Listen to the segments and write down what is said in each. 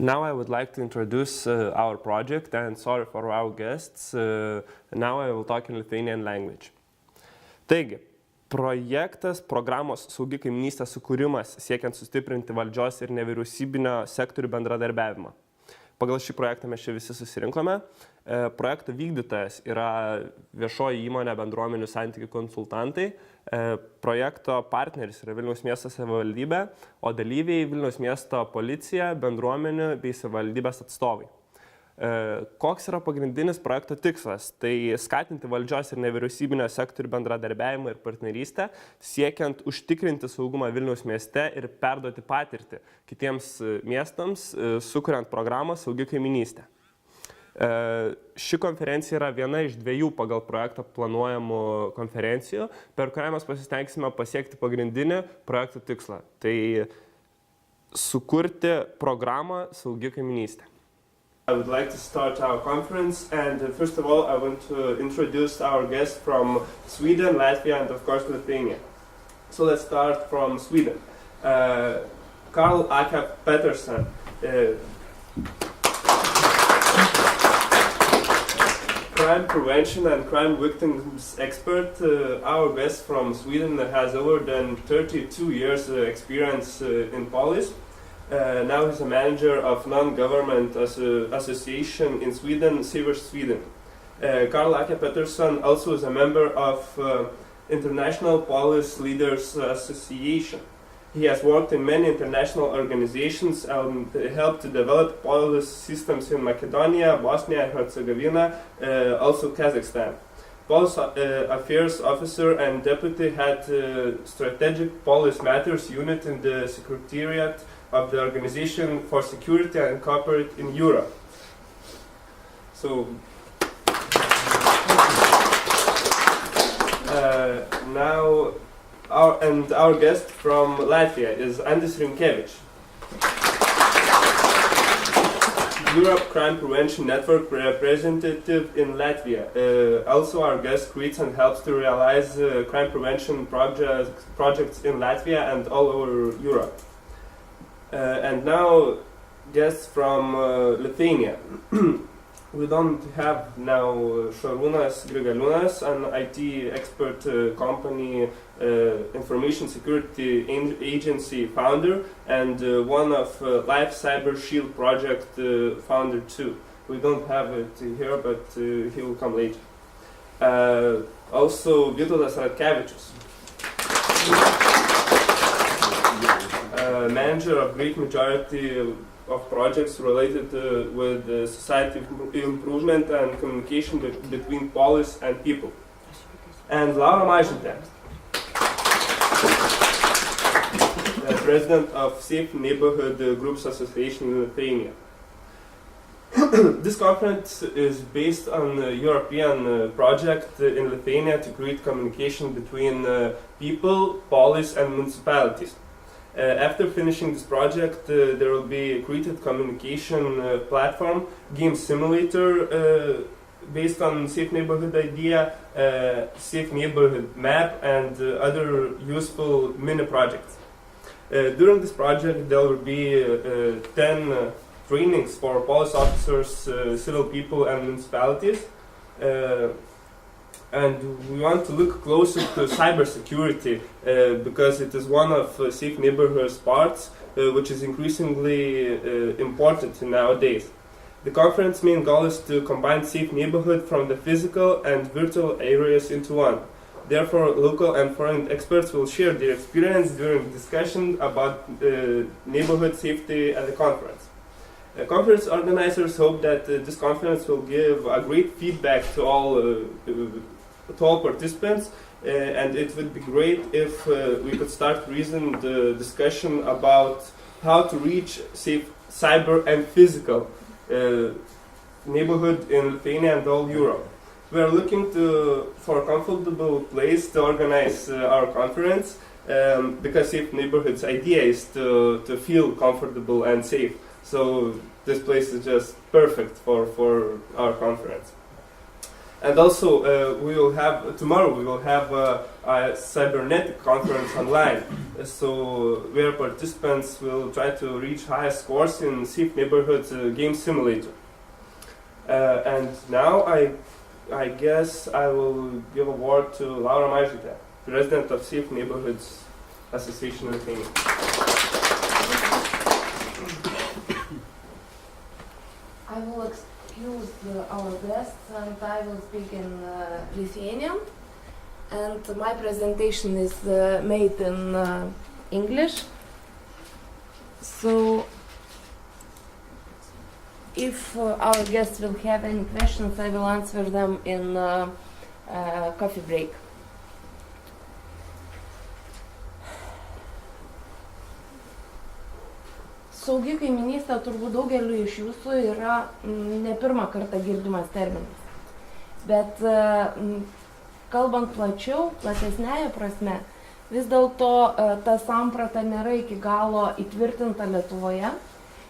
Now I would like to introduce our project, and sorry for our guests. Now I will talk in Lithuanian language. Taigi, projektas programos Saugi kaimynystės sukūrimas siekiant sustiprinti valdžios ir nevyriausybinio sektorių bendradarbiavimą. Pagal šį projektą mes čia visi susirinkome. Projekto vykdytojas yra viešoji įmonė bendruomenių santykių konsultantai. Projekto partneris yra Vilniaus miesto savivaldybė, o dalyviai Vilniaus miesto policija, bendruomenių bei savivaldybės atstovai. Koks yra pagrindinis projekto tikslas? Tai skatinti valdžios ir nevyriausybinio sektorių bendradarbiavimą ir partnerystę, siekiant užtikrinti saugumą Vilniaus mieste ir perduoti patirtį kitiems miestams, sukuriant programą Saugi kaimynystė. Ši konferencija yra viena iš dviejų pagal projektą planuojamų konferencijų, per kurią mes pasistengsime pasiekti pagrindinį projekto tikslą. Tai sukurti programą Saugi kaimynystė. I would like to start our conference, and first of all I want to introduce our guests from Sweden, Latvia and of course Lithuania. So let's start from Sweden. Karl Åke Pettersson. Crime prevention and crime victims expert. Our guest from Sweden has over than 32 years experience in police. Now he's a manager of non-government association in Sweden, Save Sweden. Karl Åke Pettersson also is a member of International Police Leaders Association. He has worked in many international organizations and helped to develop police systems in Macedonia, Bosnia and Herzegovina, also Kazakhstan. Police Affairs Officer and Deputy Head Strategic Police Matters Unit in the Secretariat of the Organization for Security and Cooperation in Europe. So now our guest from Latvia is Andis Rinkevič, Europe Crime Prevention Network representative in Latvia. Also our guest creates and helps to realize crime prevention projects in Latvia and all over Europe. And now guests from Lithuania. We don't have now Šarūnas Grigaliūnas, an IT expert company, information security agency founder, and one of Life Cyber Shield project founder too. We don't have it here, but he will come later. Also Vytautas Radkevičius, manager of great majority of projects related with society improvement and communication between police and people. And Laura Mažytė, president of Safe Neighborhood Groups Association in Lithuania. This conference is based on a European project in Lithuania to create communication between people, police and municipalities. After finishing this project, there will be a created communication platform, game simulator based on Safe Neighborhood idea, Safe Neighborhood map, and other useful mini projects. During this project, there will be 10 trainings for police officers, civil people, and municipalities. And we want to look closer to cybersecurity because it is one of Safe Neighborhood's parts, which is increasingly important nowadays. The conference main goal is to combine safe neighborhood from the physical and virtual areas into one. Therefore, local and foreign experts will share their experience during discussion about neighborhood safety at the conference. Conference organizers hope that this conference will give a great feedback to all participants, and it would be great if we could start reason the discussion about how to reach safe cyber and physical neighborhood in Lithuania and all Europe. We are looking for a comfortable place to organize our conference because Safe Neighborhood's idea is to feel comfortable and safe. So this place is just perfect for our conference. And also, tomorrow we will have a cybernetic conference online. So where participants will try to reach highest scores in Safe Neighborhoods game simulator. And now I guess I will give a word to Laura Mažytė, President of Safe Neighborhoods Association Lithuania. I will excuse our guests and I will speak in Lithuanian. And my presentation is made in English. So if our guests will have any questions, I will answer them in coffee break. Saugi kaiminystė turbūt daugeliu iš jūsų yra ne pirmą kartą girdimas terminas. Bet kalbant plačiau, platesnėje prasme, vis dėlto ta samprata nėra iki galo įtvirtinta Lietuvoje.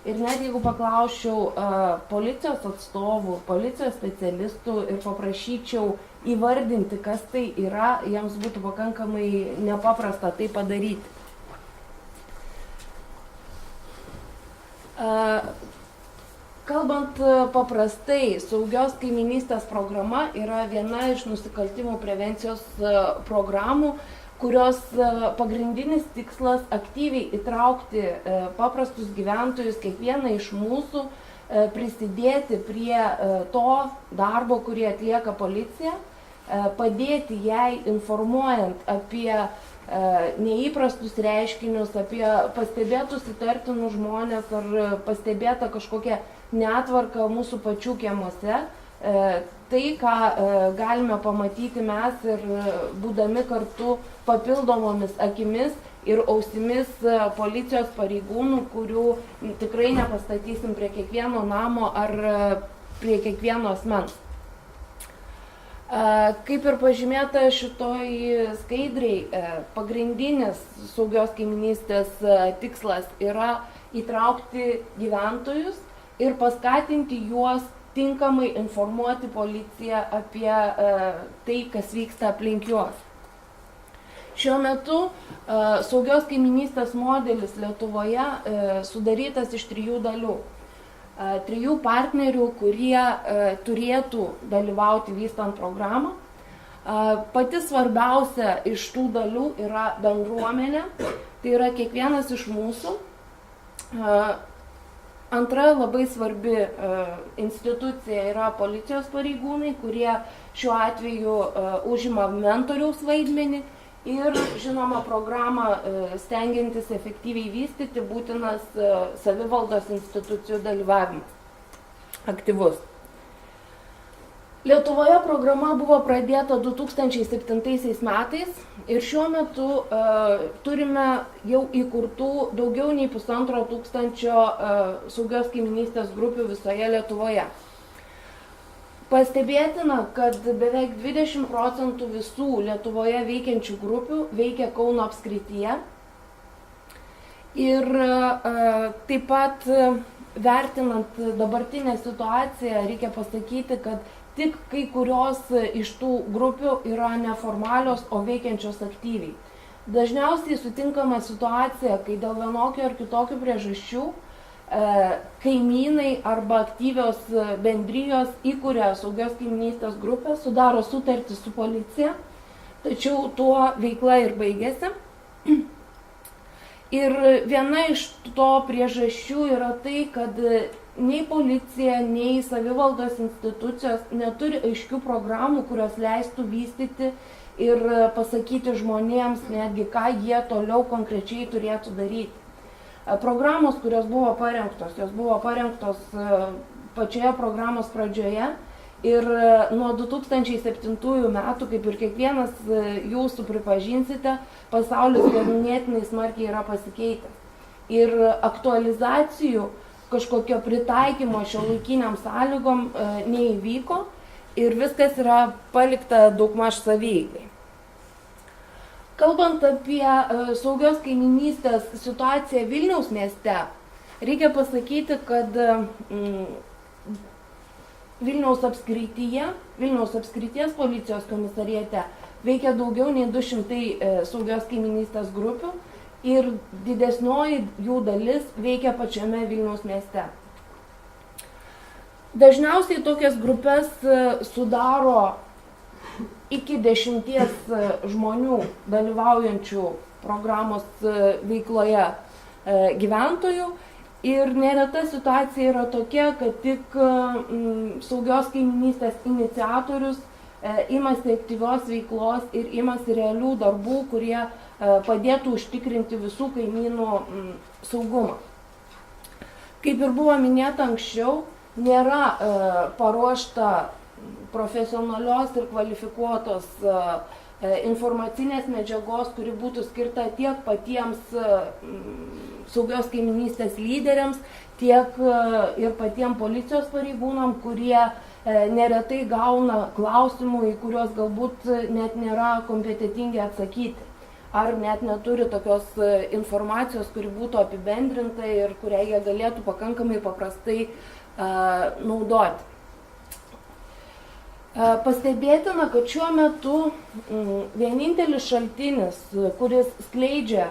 Ir net jeigu paklausčiau policijos atstovų, policijos specialistų ir paprašyčiau įvardinti, kas tai yra, jiems būtų pakankamai nepaprasta tai padaryti. Kalbant paprastai, saugios kaiminystės programa yra viena iš nusikaltimų prevencijos programų, kurios pagrindinis tikslas aktyviai įtraukti paprastus gyventojus, kiekvieną iš mūsų, prisidėti prie to darbo, kurį atlieka policija, padėti jai informuojant apie neįprastus reiškinius, apie pastebėtus įtartinus žmonės ar pastebėtą kažkokią netvarką mūsų pačių kiemuose. Tai, ką galime pamatyti mes ir būdami kartu papildomomis akimis ir ausimis policijos pareigūnų, kurių tikrai nepastatysim prie kiekvieno namo ar prie kiekvieno asmens. Kaip ir pažymėta šitoj skaidriai, pagrindinis saugios kaiminystės tikslas yra įtraukti gyventojus ir paskatinti juos tinkamai informuoti policiją apie tai, kas vyksta aplink juos. Šiuo metu saugios kaiminystės modelis Lietuvoje sudarytas iš 3 dalių. 3 partnerių, kurie turėtų dalyvauti vystant programą. Pati svarbiausia iš tų dalių yra bendruomenė, tai yra kiekvienas iš mūsų. Antra labai svarbi institucija yra policijos pareigūnai, kurie šiuo atveju užima mentoriaus vaidmenį. Ir, žinoma, programą stengiantis efektyviai vystyti būtinas savivaldos institucijų dalyvavimas aktyvus. Lietuvoje programa buvo pradėta 2007 metais ir šiuo metu turime jau įkurtų daugiau nei 1500 saugios kaiminystės grupių visoje Lietuvoje. Pastebėtina, kad beveik 20% visų Lietuvoje veikiančių grupių veikia Kauno apskrityje. Ir taip pat vertinant dabartinę situaciją, reikia pasakyti, kad tik kai kurios iš tų grupių yra neformalios, o veikiančios aktyviai. Dažniausiai sutinkama situacija, kai dėl vienokio ar kitokių priežasčių kaimynai arba aktyvios bendrijos įkuria saugios kaiminystės grupę, sudaro sutartį su policija, tačiau tuo veikla ir baigėsi. Ir viena iš to priežasčių yra tai, kad nei policija, nei savivaldos institucijos neturi aiškių programų, kurios leistų vystyti ir pasakyti žmonėms netgi, ką jie toliau konkrečiai turėtų daryti. Programos, kurios buvo parengtos, jos buvo parengtos pačioje programos pradžioje ir nuo 2007 metų, kaip ir kiekvienas jūsų pripažinsite, pasaulis ganėtinai smarkiai yra pasikeitęs. Ir aktualizacijų, kažkokio pritaikymo šiuolaikiniam sąlygom neįvyko ir viskas yra palikta daugmaž savieigai. Kalbant apie saugios kaiminystės situaciją Vilniaus mieste, reikia pasakyti, kad Vilniaus apskrities policijos komisariate veikia daugiau nei 200 saugios kaimynystės grupių ir didesnioji jų dalis veikia pačiame Vilniaus mieste. Dažniausiai tokias grupės sudaro iki 10 žmonių dalyvaujančių programos veikloje gyventojų. Ir nereta situacija yra tokia, kad tik saugios kaimynystės iniciatorius imasi aktyvios veiklos ir imasi realių darbų, kurie padėtų užtikrinti visų kaimynų saugumą. Kaip ir buvo minėta anksčiau, nėra paruošta profesionalios ir kvalifikuotos informacinės medžiagos, kuri būtų skirta tiek patiems saugios kaimynystės lyderiams, tiek ir patiems policijos pareigūnam, kurie neretai gauna klausimų, į kuriuos galbūt net nėra kompetitingi atsakyti. Ar net neturi tokios informacijos, kuri būtų apibendrinta ir kurią jie galėtų pakankamai paprastai naudoti. Pastebėtina, kad šiuo metu vienintelis šaltinis, kuris skleidžia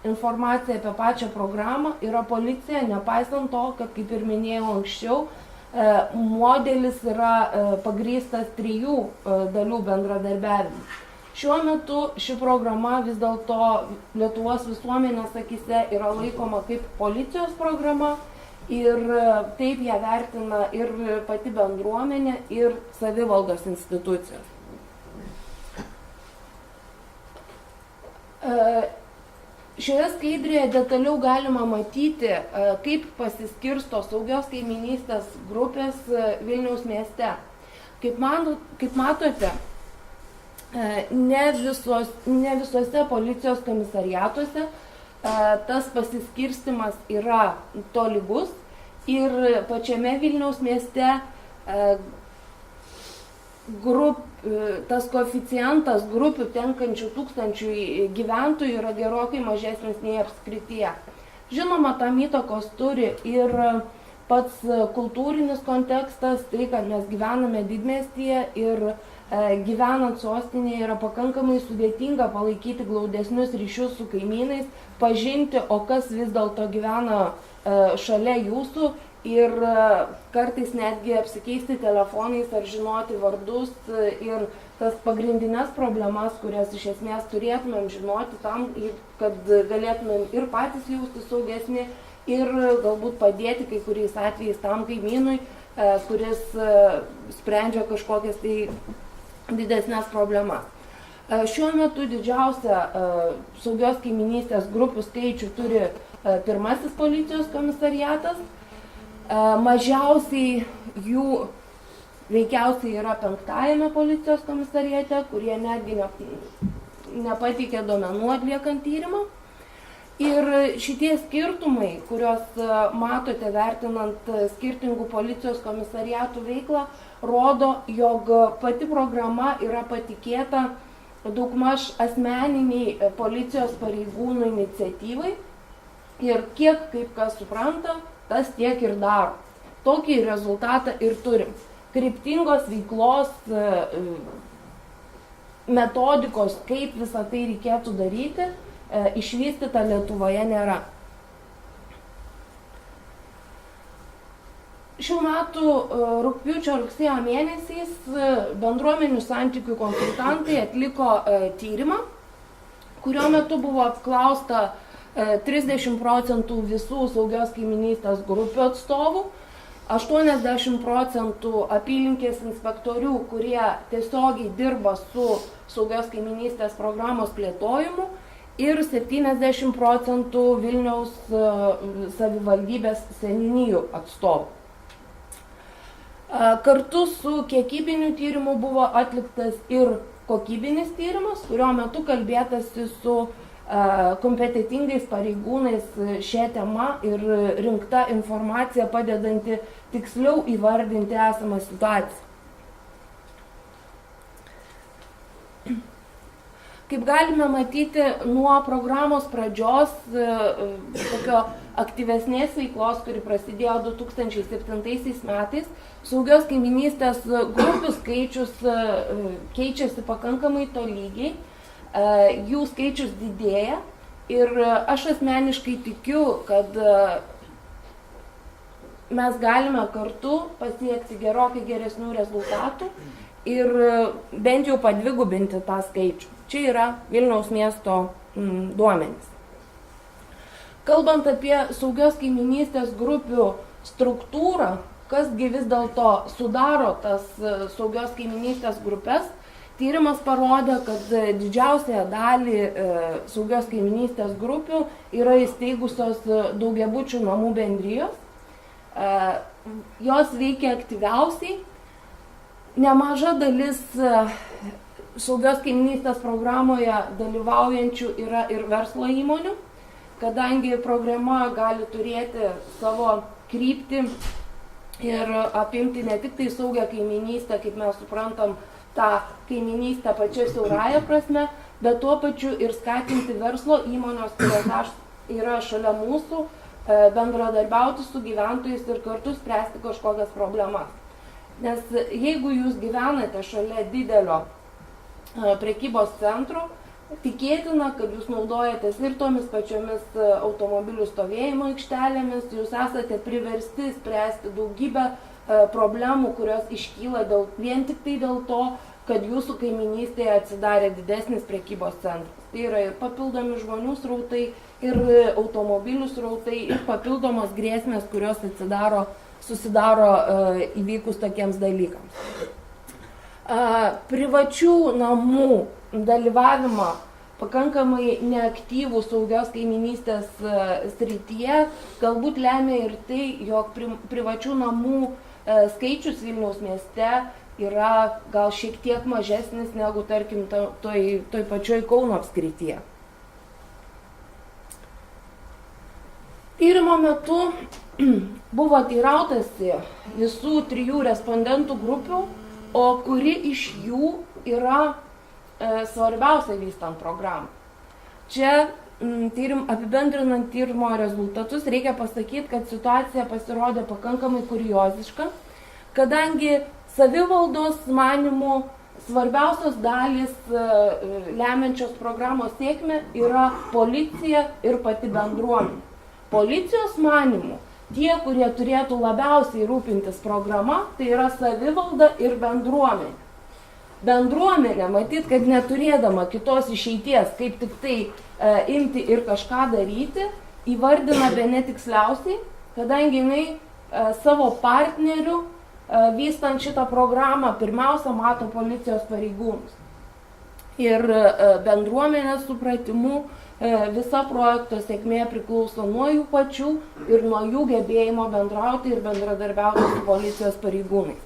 informaciją apie pačią programą, yra policija, nepaisant to, kad, kaip ir minėjau anksčiau, modelis yra pagrįstas 3 dalių bendradarbiavimu. Šiuo metu ši programa vis dėlto Lietuvos visuomenės akyse yra laikoma kaip policijos programa ir taip ją vertina ir pati bendruomenė, ir savivaldos institucijos. Šioje skaidrėje detaliau galima matyti, kaip pasiskirsto saugios kaimynystės grupės Vilniaus mieste. Kaip matote, ne visose policijos komisariatuose tas pasiskirstimas yra tolygus ir pačiame Vilniaus mieste tas koeficientas grupių tenkančių 1000 gyventojų yra gerokai mažesnis nei apskrityje. Žinoma, tam įtakos turi ir pats kultūrinis kontekstas, tai, kad mes gyvename didmiestyje ir gyvenant sostinėje yra pakankamai sudėtinga palaikyti glaudesnius ryšius su kaimynais, pažinti, o kas vis dėlto gyvena šalia jūsų ir kartais netgi apsikeisti telefonais ar žinoti vardus ir tas pagrindinės problemas, kurias iš esmės turėtumėm žinoti tam, kad galėtumėm ir patys jaustis saugesni ir galbūt padėti kai kuriais atvejais tam kaimynui, kuris sprendžia kažkokias tai didesnės problemas. Šiuo metu didžiausią saugios kaimynystės grupių skaičių turi pirmasis policijos komisariatas. Mažiausiai jų veikiausiai yra 5-ame policijos komisariate, kurie netgi nepateikė duomenų atliekant tyrimą. Ir šitie skirtumai, kuriuos matote vertinant skirtingų policijos komisariatų veiklą, rodo, jog pati programa yra patikėta daugmaž asmeniniai policijos pareigūnų iniciatyvai ir kiek kaip kas supranta, tas tiek ir daro. Tokį rezultatą ir turim. Kryptingos veiklos metodikos, kaip visą tai reikėtų daryti, išvystyta Lietuvoje nėra. Šių metų rugpjūčio-rugsėjo mėnesiais bendruomenių santykių konsultantai atliko tyrimą, kurio metu buvo apklausta 30% visų saugios kaimynystės grupių atstovų, 80% apylinkės inspektorių, kurie tiesiogiai dirba su saugios kaimynystės programos plėtojimu ir 70% Vilniaus savivaldybės seniūnijų atstovų. Kartu su kiekybiniu tyrimu buvo atliktas ir kokybinis tyrimas, kurio metu kalbėtasi su kompetitingais pareigūnais šią temą ir rinkta informacija padedanti tiksliau įvardinti esamą situaciją. Kaip galime matyti, nuo programos pradžios tokio aktyvesnės veiklos, kuri prasidėjo 2007 metais, saugios kaiminystės grupių skaičius keičiasi pakankamai tolygiai, jų skaičius didėja ir aš asmeniškai tikiu, kad mes galime kartu pasiekti gerokai geresnių rezultatų ir bent jau padvigubinti tą skaičių. Čia yra Vilniaus miesto duomenys. Kalbant apie saugios kaiminystės grupių struktūrą, kasgi vis dėlto sudaro tas saugios kaiminystės grupės, tyrimas parodė, kad didžiausią dalį saugios kaiminystės grupių yra įsteigusios daugiabučių namų bendrijos. Jos veikia aktyviausiai. Nemaža dalis saugios kaiminystės programoje dalyvaujančių yra ir verslo įmonių, kadangi programa gali turėti savo kryptį ir apimti ne tik tai saugią kaiminystę, kaip mes suprantam, tą kaiminystę pačia siaurąja prasme, bet tuo pačiu ir skatinti verslo įmonės, kurios yra šalia mūsų, bendradarbiauti su gyventojais ir kartu spręsti kažkokias problemas. Nes jeigu jūs gyvenate šalia didelio prekybos centro, tikėtina, kad jūs naudojatės ir tomis pačiomis automobilių stovėjimo aikštelėmis, jūs esate priversti spręsti daugybę problemų, kurios iškyla vien tik tai dėl to, kad jūsų kaiminystėje atsidarė didesnis prekybos centras. Tai yra ir papildomi žmonių srautai, ir automobilių srautai, ir papildomos grėsmės, kurios susidaro įvykus tokiems dalykams. Privačių namų dalyvavimą pakankamai neaktyvų saugios kaiminystės srityje galbūt lemia ir tai, jog privačių namų skaičius Vilniaus mieste yra gal šiek tiek mažesnis negu, tarkim, toj pačioj Kauno apskrityje. Tyrimo metu buvo teirautasi visų 3 respondentų grupių, o kuri iš jų yra svarbiausia vystant programą. Čia apibendrinant tyrimo rezultatus reikia pasakyti, kad situacija pasirodė pakankamai kurioziška, kadangi savivaldos manymų svarbiausios dalys lemiančios programos sėkmę yra policija ir pati bendruomenė. Policijos manymų tie, kurie turėtų labiausiai rūpintis programa, tai yra savivalda ir bendruomenė. Bendruomenė, matyt, kad neturėdama kitos išeities, kaip tik tai imti ir kažką daryti, įvardina bene tiksliausiai, kadangi jinai savo partnerių vystant šitą programą pirmiausia mato policijos pareigūnus. Ir bendruomenės supratimu visa projekto sėkmė priklauso nuo jų pačių ir nuo jų gebėjimo bendrauti ir bendradarbiauti su policijos pareigūnais.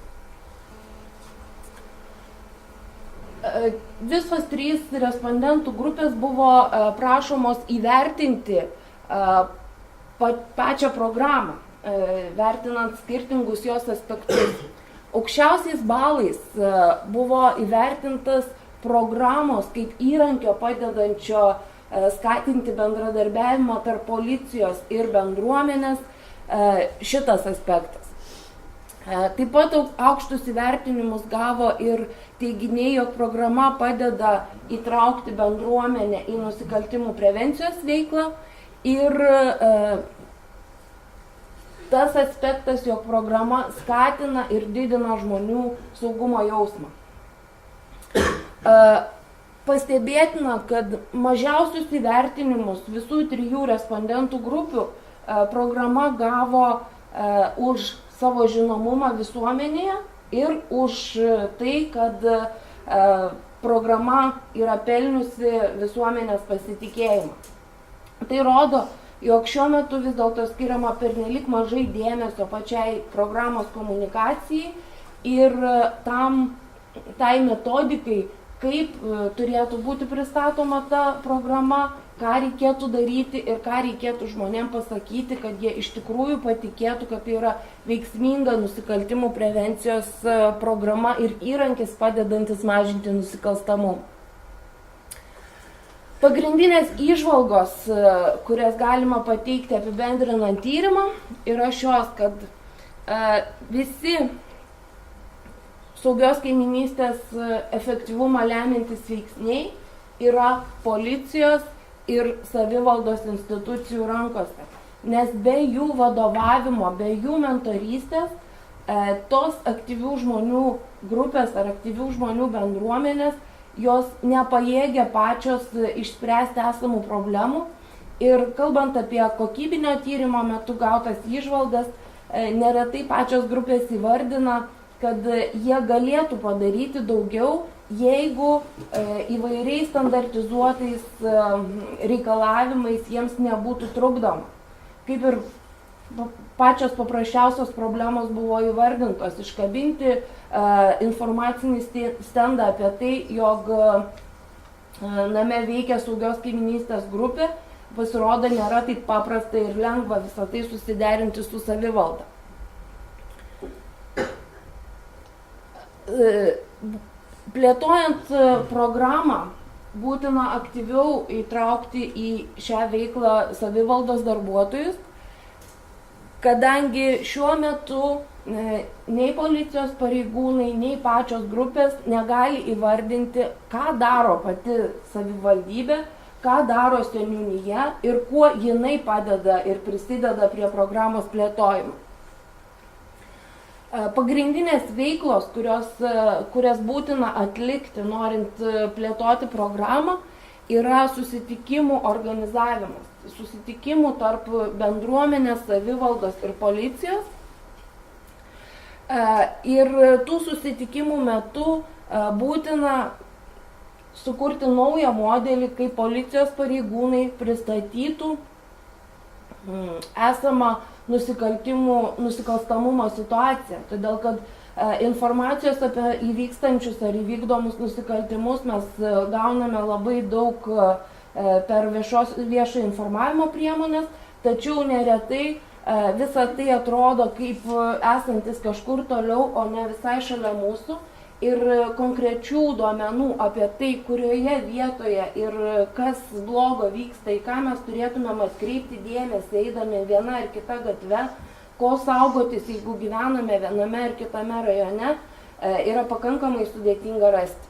Visos 3 respondentų grupės buvo prašomos įvertinti pačią programą, vertinant skirtingus jos aspektus. Aukščiausiais balais buvo įvertintas programos kaip įrankio padedančio skatinti bendradarbiavimą tarp policijos ir bendruomenės šitas aspektas. Taip pat aukštus įvertinimus gavo ir teiginiai, jog programa padeda įtraukti bendruomenę į nusikaltimų prevencijos veiklą ir tas aspektas, jog programa skatina ir didina žmonių saugumo jausmą. Pastebėtina, kad mažiausius įvertinimus visų 3 respondentų grupių programa gavo už savo žinomumą visuomenėje ir už tai, kad programa yra pelniusi visuomenės pasitikėjimą. Tai rodo, jog šiuo metu vis dėlto skiriama pernelyg mažai dėmesio pačiai programos komunikacijai ir tai metodikai, kaip turėtų būti pristatoma ta programa, ką reikėtų daryti ir ką reikėtų žmonėms pasakyti, kad jie iš tikrųjų patikėtų, kad tai yra veiksminga nusikaltimų prevencijos programa ir įrankis padedantis mažinti nusikalstamumą. Pagrindinės įžvalgos, kurias galima pateikti apibendrinant tyrimą, yra šios, kad visi saugios kaiminystės efektyvumą lemiantys veiksniai yra policijos ir savivaldos institucijų rankose. Nes be jų vadovavimo, be jų mentorystės, tos aktyvių žmonių grupės ar aktyvių žmonių bendruomenės, jos nepajėgia pačios išspręsti esamų problemų. Ir kalbant apie kokybinio tyrimo metu gautas įžvalgas, neretai pačios grupės įvardina, kad jie galėtų padaryti daugiau, jeigu įvairiais standartizuotais reikalavimais jiems nebūtų trukdoma. Kaip ir pačios paprasčiausios problemos buvo įvardintos, iškabinti informacinį stendą apie tai, jog name veikia saugios kaiminystės grupė, pasirodo nėra taip paprasta ir lengva visą tai susiderinti su savivalda. Plėtojant programą, būtina aktyviau įtraukti į šią veiklą savivaldos darbuotojus, kadangi šiuo metu nei policijos pareigūnai, nei pačios grupės negali įvardinti, ką daro pati savivaldybė, ką daro seniūnija ir kuo jinai padeda ir prisideda prie programos plėtojimo. Pagrindinės veiklos, kurias būtina atlikti, norint plėtoti programą, yra susitikimų organizavimas. Susitikimų tarp bendruomenės, savivaldos ir policijos. Ir tų susitikimų metu būtina sukurti naują modelį, kaip policijos pareigūnai pristatytų esamą nusikalstamumo situaciją. Todėl, kad informacijos apie įvykstančius ar įvykdomus nusikaltimus mes gauname labai daug per viešo informavimo priemonės, tačiau neretai visa tai atrodo kaip esantis kažkur toliau, o ne visai šalia mūsų. Ir konkrečių duomenų apie tai, kurioje vietoje ir kas blogo vyksta, į ką mes turėtumėm atkreipti dėmesį, eidami viena ar kita gatve, ko saugotis, jeigu gyvename viename ar kitame rajone, yra pakankamai sudėtinga rasti.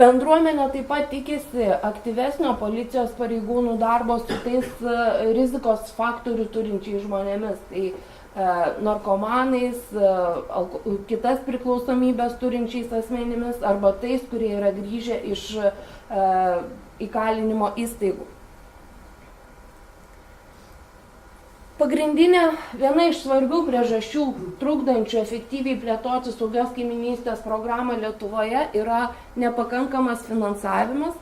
Bendruomenė taip pat tikisi aktyvesnio policijos pareigūnų darbo su tais rizikos faktorių turinčiais žmonėmis. Tai narkomanais, kitas priklausomybės turinčiais asmenimis arba tais, kurie yra grįžę iš įkalinimo įstaigų. Pagrindinė viena iš svarbių priežasčių trukdančių efektyviai plėtoti saugios kaiminystės programą Lietuvoje yra nepakankamas finansavimas.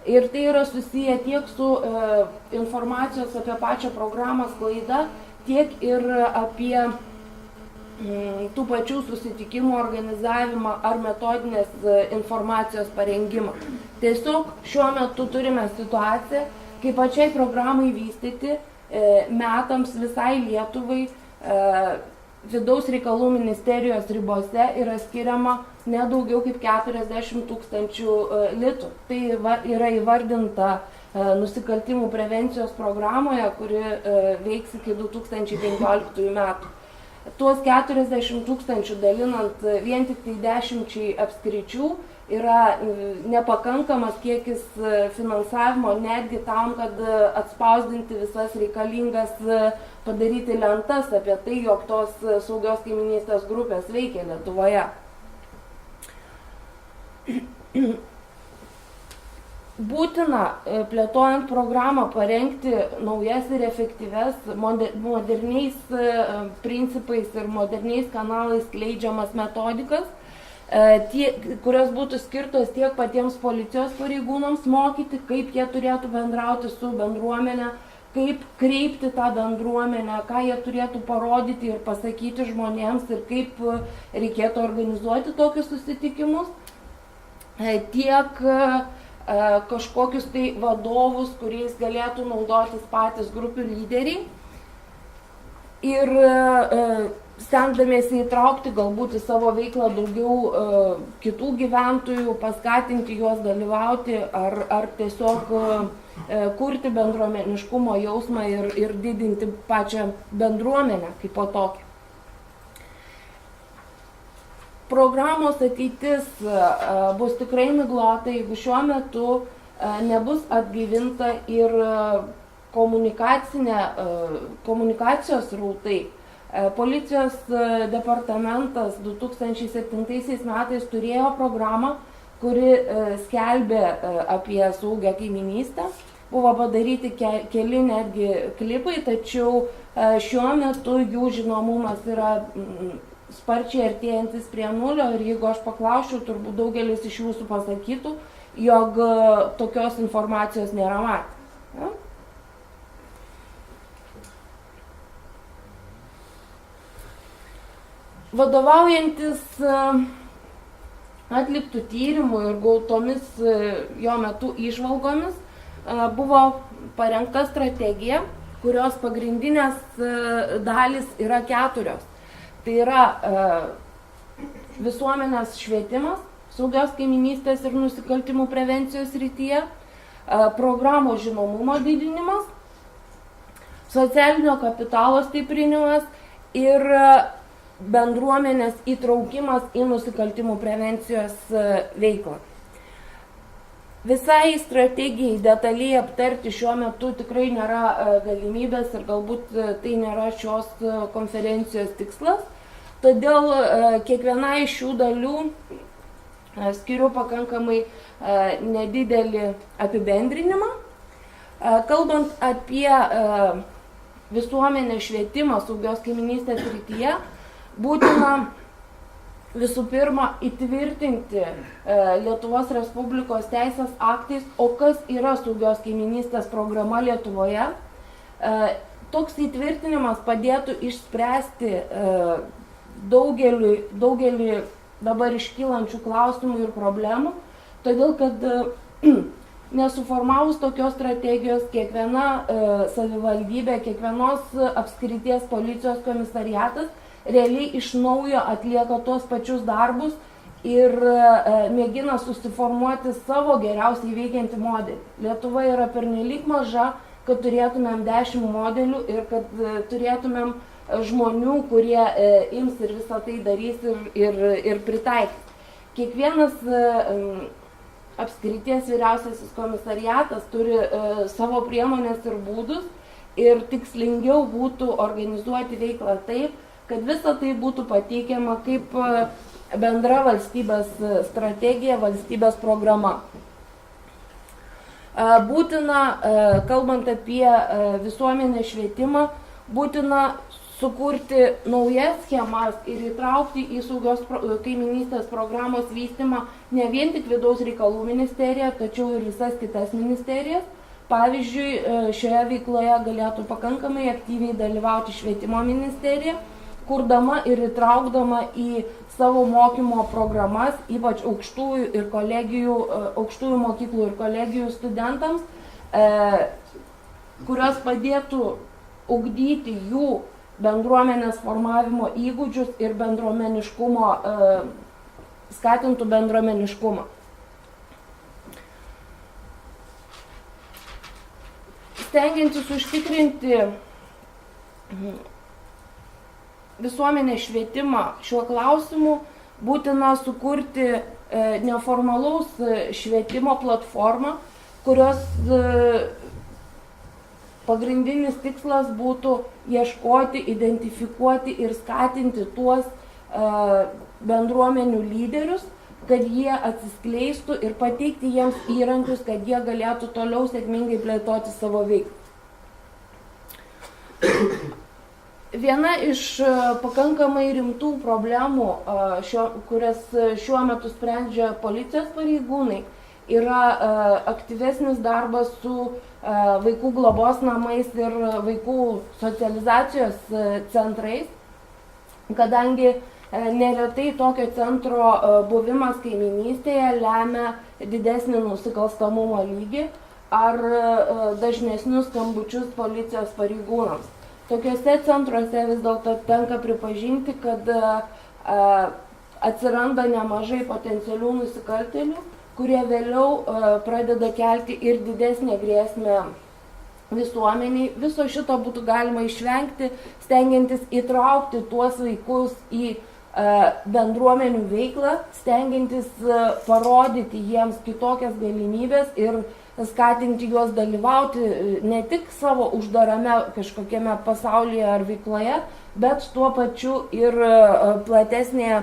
Ir tai yra susiję tiek su informacijos apie pačią programą sklaida, tiek ir apie tų pačių susitikimų organizavimą ar metodinės informacijos parengimą. Tiesiog šiuo metu turime situaciją, kai pačiai programai vystyti metams visai Lietuvai vidaus reikalų ministerijos ribose yra skiriama ne daugiau kaip 40 000 litų. Tai yra įvardinta nusikaltimų prevencijos programoje, kuri veiks iki 2015 metų. Tuos 40 000 dalinant vien tik tai 10 apskričių yra nepakankamas kiekis finansavimo netgi tam, kad atspausdinti visas reikalingas padaryti lentas apie tai, jog tos saugios kaiminystės grupės veikia Lietuvoje. Būtina plėtojant programą parengti naujas ir efektyves, moderniais principais ir moderniais kanalais skleidžiamas metodikas, kurios būtų skirtos tiek patiems policijos pareigūnams mokyti, kaip jie turėtų bendrauti su bendruomenė, kaip kreipti tą bendruomenę, ką jie turėtų parodyti ir pasakyti žmonėms ir kaip reikėtų organizuoti tokius susitikimus, tiek kažkokius tai vadovus, kuriais galėtų naudotis patys grupių lyderiai. Ir stengdamiesi įtraukti galbūt į savo veiklą daugiau kitų gyventojų, paskatinti juos dalyvauti ar tiesiog kurti bendruomeniškumo jausmą ir didinti pačią bendruomenę kaip po tokią. Programos ateitis bus tikrai miglota, jeigu šiuo metu nebus atgaivinta ir komunikacijos rautai. Policijos departamentas 2007 metais turėjo programą, kuri skelbė apie saugią kaiminystę. Buvo padaryti keli netgi klipai, tačiau šiuo metu jų žinomumas yra sparčiai artėjantis prie nulio ir jeigu aš paklausčiau, turbūt daugelis iš jūsų pasakytų, jog tokios informacijos nėra matę. Ja? Vadovaujantis atliktų tyrimų ir gautomis jo metu įžvalgomis buvo parengta strategija, kurios pagrindinės dalys yra 4. Tai yra visuomenės švietimas, saugios kaiminystės ir nusikaltimų prevencijos srityje, programos žinomumo didinimas, socialinio kapitalo stiprinimas ir bendruomenės įtraukimas į nusikaltimų prevencijos veiklą. Visai strategijai detaliai aptarti šiuo metu tikrai nėra galimybės ir galbūt tai nėra šios konferencijos tikslas. Todėl kiekviena iš šių dalių skiriu pakankamai nedidelį apibendrinimą. Kalbant apie visuomenės švietimą saugios kaiminystės srityje, būtina visų pirma įtvirtinti Lietuvos Respublikos teisės aktais, o kas yra saugios kaiminystės programa Lietuvoje. Toks įtvirtinimas padėtų išspręsti daugelį dabar iškylančių klausimų ir problemų, todėl kad nesuformavus tokios strategijos kiekviena savivaldybė, kiekvienos apskrities policijos komisariatas realiai iš naujo atlieka tuos pačius darbus ir mėgina susiformuoti savo geriausiai veikiantį modelį. Lietuva yra pernelyg maža, kad turėtumėm 10 modelių ir kad turėtumėm žmonių, kurie ims ir visą tai darys ir pritaikys. Kiekvienas apskrities vyriausiasis komisariatas turi savo priemonės ir būdus ir tikslingiau būtų organizuoti veiklą taip, kad visa tai būtų pateikiama kaip bendra valstybės strategija, valstybės programa. Būtina, kalbant apie visuomenės švietimą, būtina sukurti naujas schemas ir įtraukti į saugios kaiminystės programos vystymą ne vien tik vidaus reikalų ministeriją, tačiau ir visas kitas ministerijas. Pavyzdžiui, šioje veikloje galėtų pakankamai aktyviai dalyvauti švietimo ministerija, kurdama ir įtraukdama į savo mokymo programas, ypač aukštųjų mokyklų ir kolegijų studentams, kurios padėtų ugdyti jų bendruomenės formavimo įgūdžius ir bendruomeniškumo, skatintų bendruomeniškumą. Stengiantis užtikrinti visuomenės švietimą šiuo klausimu, būtina sukurti neformalaus švietimo platformą, kurios pagrindinis tikslas būtų ieškoti, identifikuoti ir skatinti tuos bendruomenių lyderius, kad jie atsiskleistų ir pateikti jiems įrankius, kad jie galėtų toliau sėkmingai plėtoti savo veiklą. Viena iš pakankamai rimtų problemų, kurias šiuo metu sprendžia policijos pareigūnai, yra aktyvesnis darbas su vaikų globos namais ir vaikų socializacijos centrais, kadangi neretai tokio centro buvimas kaiminystėje lemia didesnį nusikalstamumo lygį ar dažnesnius skambučius policijos pareigūnams. Tokiuose centruose vis dėlto tenka pripažinti, kad atsiranda nemažai potencialių nusikaltėlių, kurie vėliau pradeda kelti ir didesnę grėsmę visuomeniai. Viso šito būtų galima išvengti, stengiantis įtraukti tuos vaikus į bendruomenių veiklą, stengiantis parodyti jiems kitokias galimybės ir skatinti juos dalyvauti ne tik savo uždarame kažkokiame pasaulyje ar veikloje, bet tuo pačiu ir platesnėje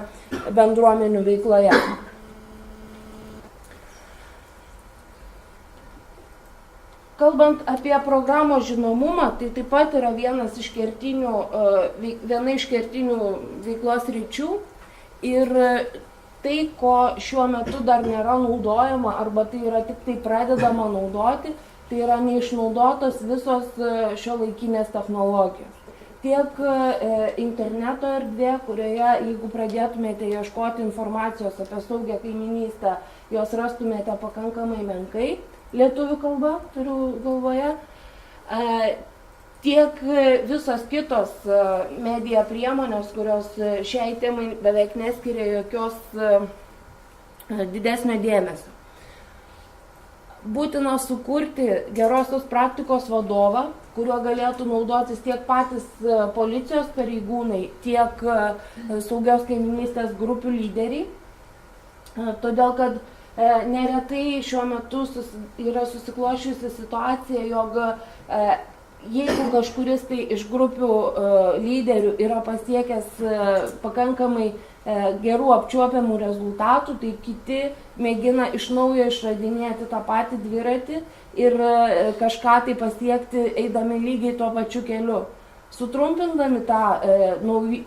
bendruomenių veikloje. Kalbant apie programos žinomumą, tai taip pat yra viena iš kertinių veiklos ryčių ir tai, ko šiuo metu dar nėra naudojama arba tai yra tik tai pradedama naudoti, tai yra neišnaudotos visos šiuolaikinės technologijos. Tiek interneto erdvė, kurioje, jeigu pradėtumėte ieškoti informacijos apie saugią kaiminystę, jos rastumėte pakankamai menkai, lietuvių kalba, turiu galvoje, tiek visos kitos medija priemonės, kurios šiai temai beveik neskiria jokios didesnio dėmesio. Būtina sukurti gerosios praktikos vadovą, kuriuo galėtų naudotis tiek patys policijos pareigūnai, tiek saugios kaiminystės grupių lyderiai, todėl kad neretai šiuo metu yra susiklošiusi situacija, jog jeigu kažkuris tai iš grupių lyderių yra pasiekęs pakankamai gerų apčiuopiamų rezultatų, tai kiti mėgina iš naujo išradinėti tą patį dviratį ir kažką tai pasiekti eidami lygiai tuo pačiu keliu. Sutrumpindami tą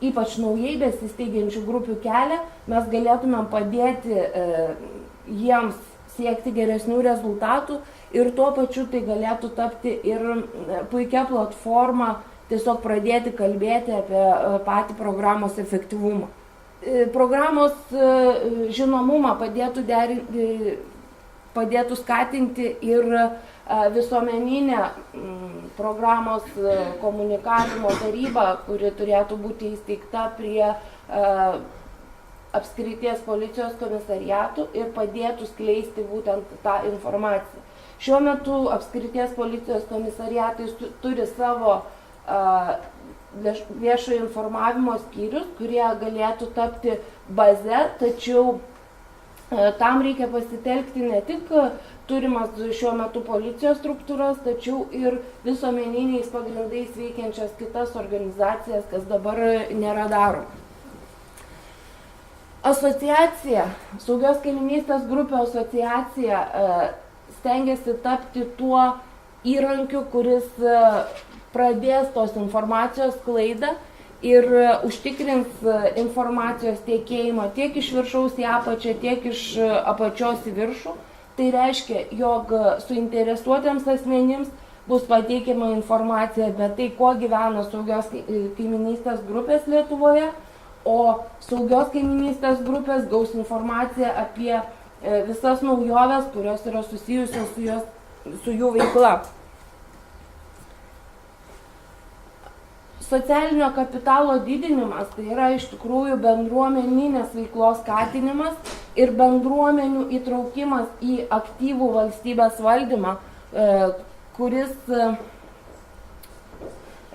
ypač naujai besisteigiančių grupių kelią, mes galėtumėm padėti jiems siekti geresnių rezultatų ir tuo pačiu tai galėtų tapti ir puikia platforma tiesiog pradėti kalbėti apie patį programos efektyvumą. Programos žinomumą padėtų skatinti ir visuomeninė programos komunikavimo taryba, kuri turėtų būti įsteigta prie apskrities policijos komisariatų ir padėtų skleisti būtent tą informaciją. Šiuo metu apskrities policijos komisariatai turi savo viešojo informavimo skyrius, kurie galėtų tapti baze, tačiau tam reikia pasitelkti ne tik turimas šiuo metu policijos struktūras, tačiau ir visuomeniniais pagrindais veikiančias kitas organizacijas, kas dabar nėra daroma. Asociacija, saugios kaiminystės grupių asociacija stengiasi tapti tuo įrankiu, kuris pradės tos informacijos sklaidą ir užtikrins informacijos tiekėjimą tiek iš viršaus į apačią, tiek iš apačios į viršų. Tai reiškia, jog suinteresuotiems asmenims bus pateikiama informacija apie tai, kuo gyvena saugios kaiminystės grupės Lietuvoje, o saugios kaiminystės grupės gaus informaciją apie visas naujoves, kurios yra susijusios su jų veikla. Socialinio kapitalo didinimas tai yra iš tikrųjų bendruomeninės veiklos skatinimas ir bendruomenių įtraukimas į aktyvų valstybės valdymą, kuris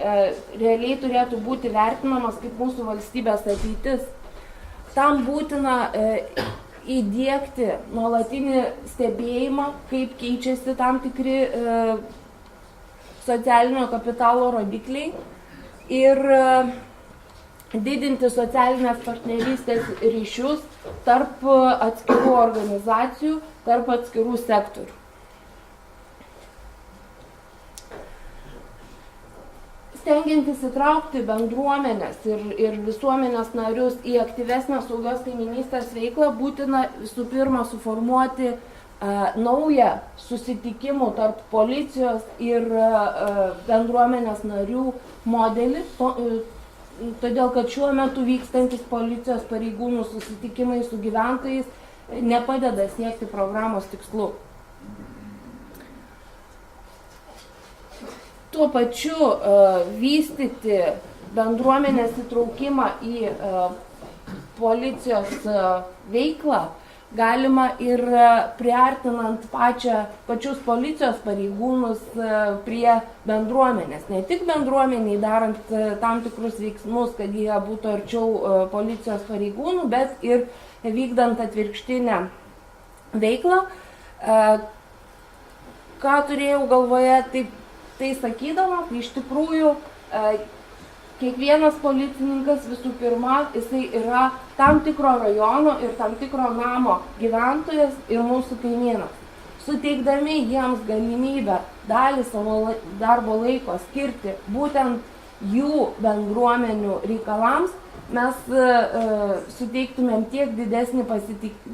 realiai turėtų būti vertinamas kaip mūsų valstybės ateitis. Tam būtina įdiegti nuolatinį stebėjimą, kaip keičiasi tam tikri socialinio kapitalo rodikliai ir didinti socialinės partnerystės ryšius tarp atskirų organizacijų, tarp atskirų sektorių. Stengiantis įtraukti bendruomenės ir visuomenės narius į aktyvesnę saugios kaiminystės veiklą, būtina visų pirma suformuoti naują susitikimų tarp policijos ir bendruomenės narių modelį, todėl kad šiuo metu vykstantis policijos pareigūnų susitikimai su gyventojais nepadeda siekti programos tikslų. tuo pačiu vystyti bendruomenės įtraukimą į policijos veiklą galima ir priartinant pačius policijos pareigūnus prie bendruomenės. Ne tik bendruomeniai darant tam tikrus veiksmus, kad jie būtų arčiau policijos pareigūnų, bet ir vykdant atvirkštinę veiklą. Ką turėjau galvoje, tai sakydama, tai iš tikrųjų kiekvienas policininkas visų pirma, jisai yra tam tikro rajono ir tam tikro namo gyventojas ir mūsų kaimynas. Suteikdami jiems galimybę dalį savo darbo laiko skirti būtent jų bendruomenių reikalams, mes suteiktumėm tiek didesnį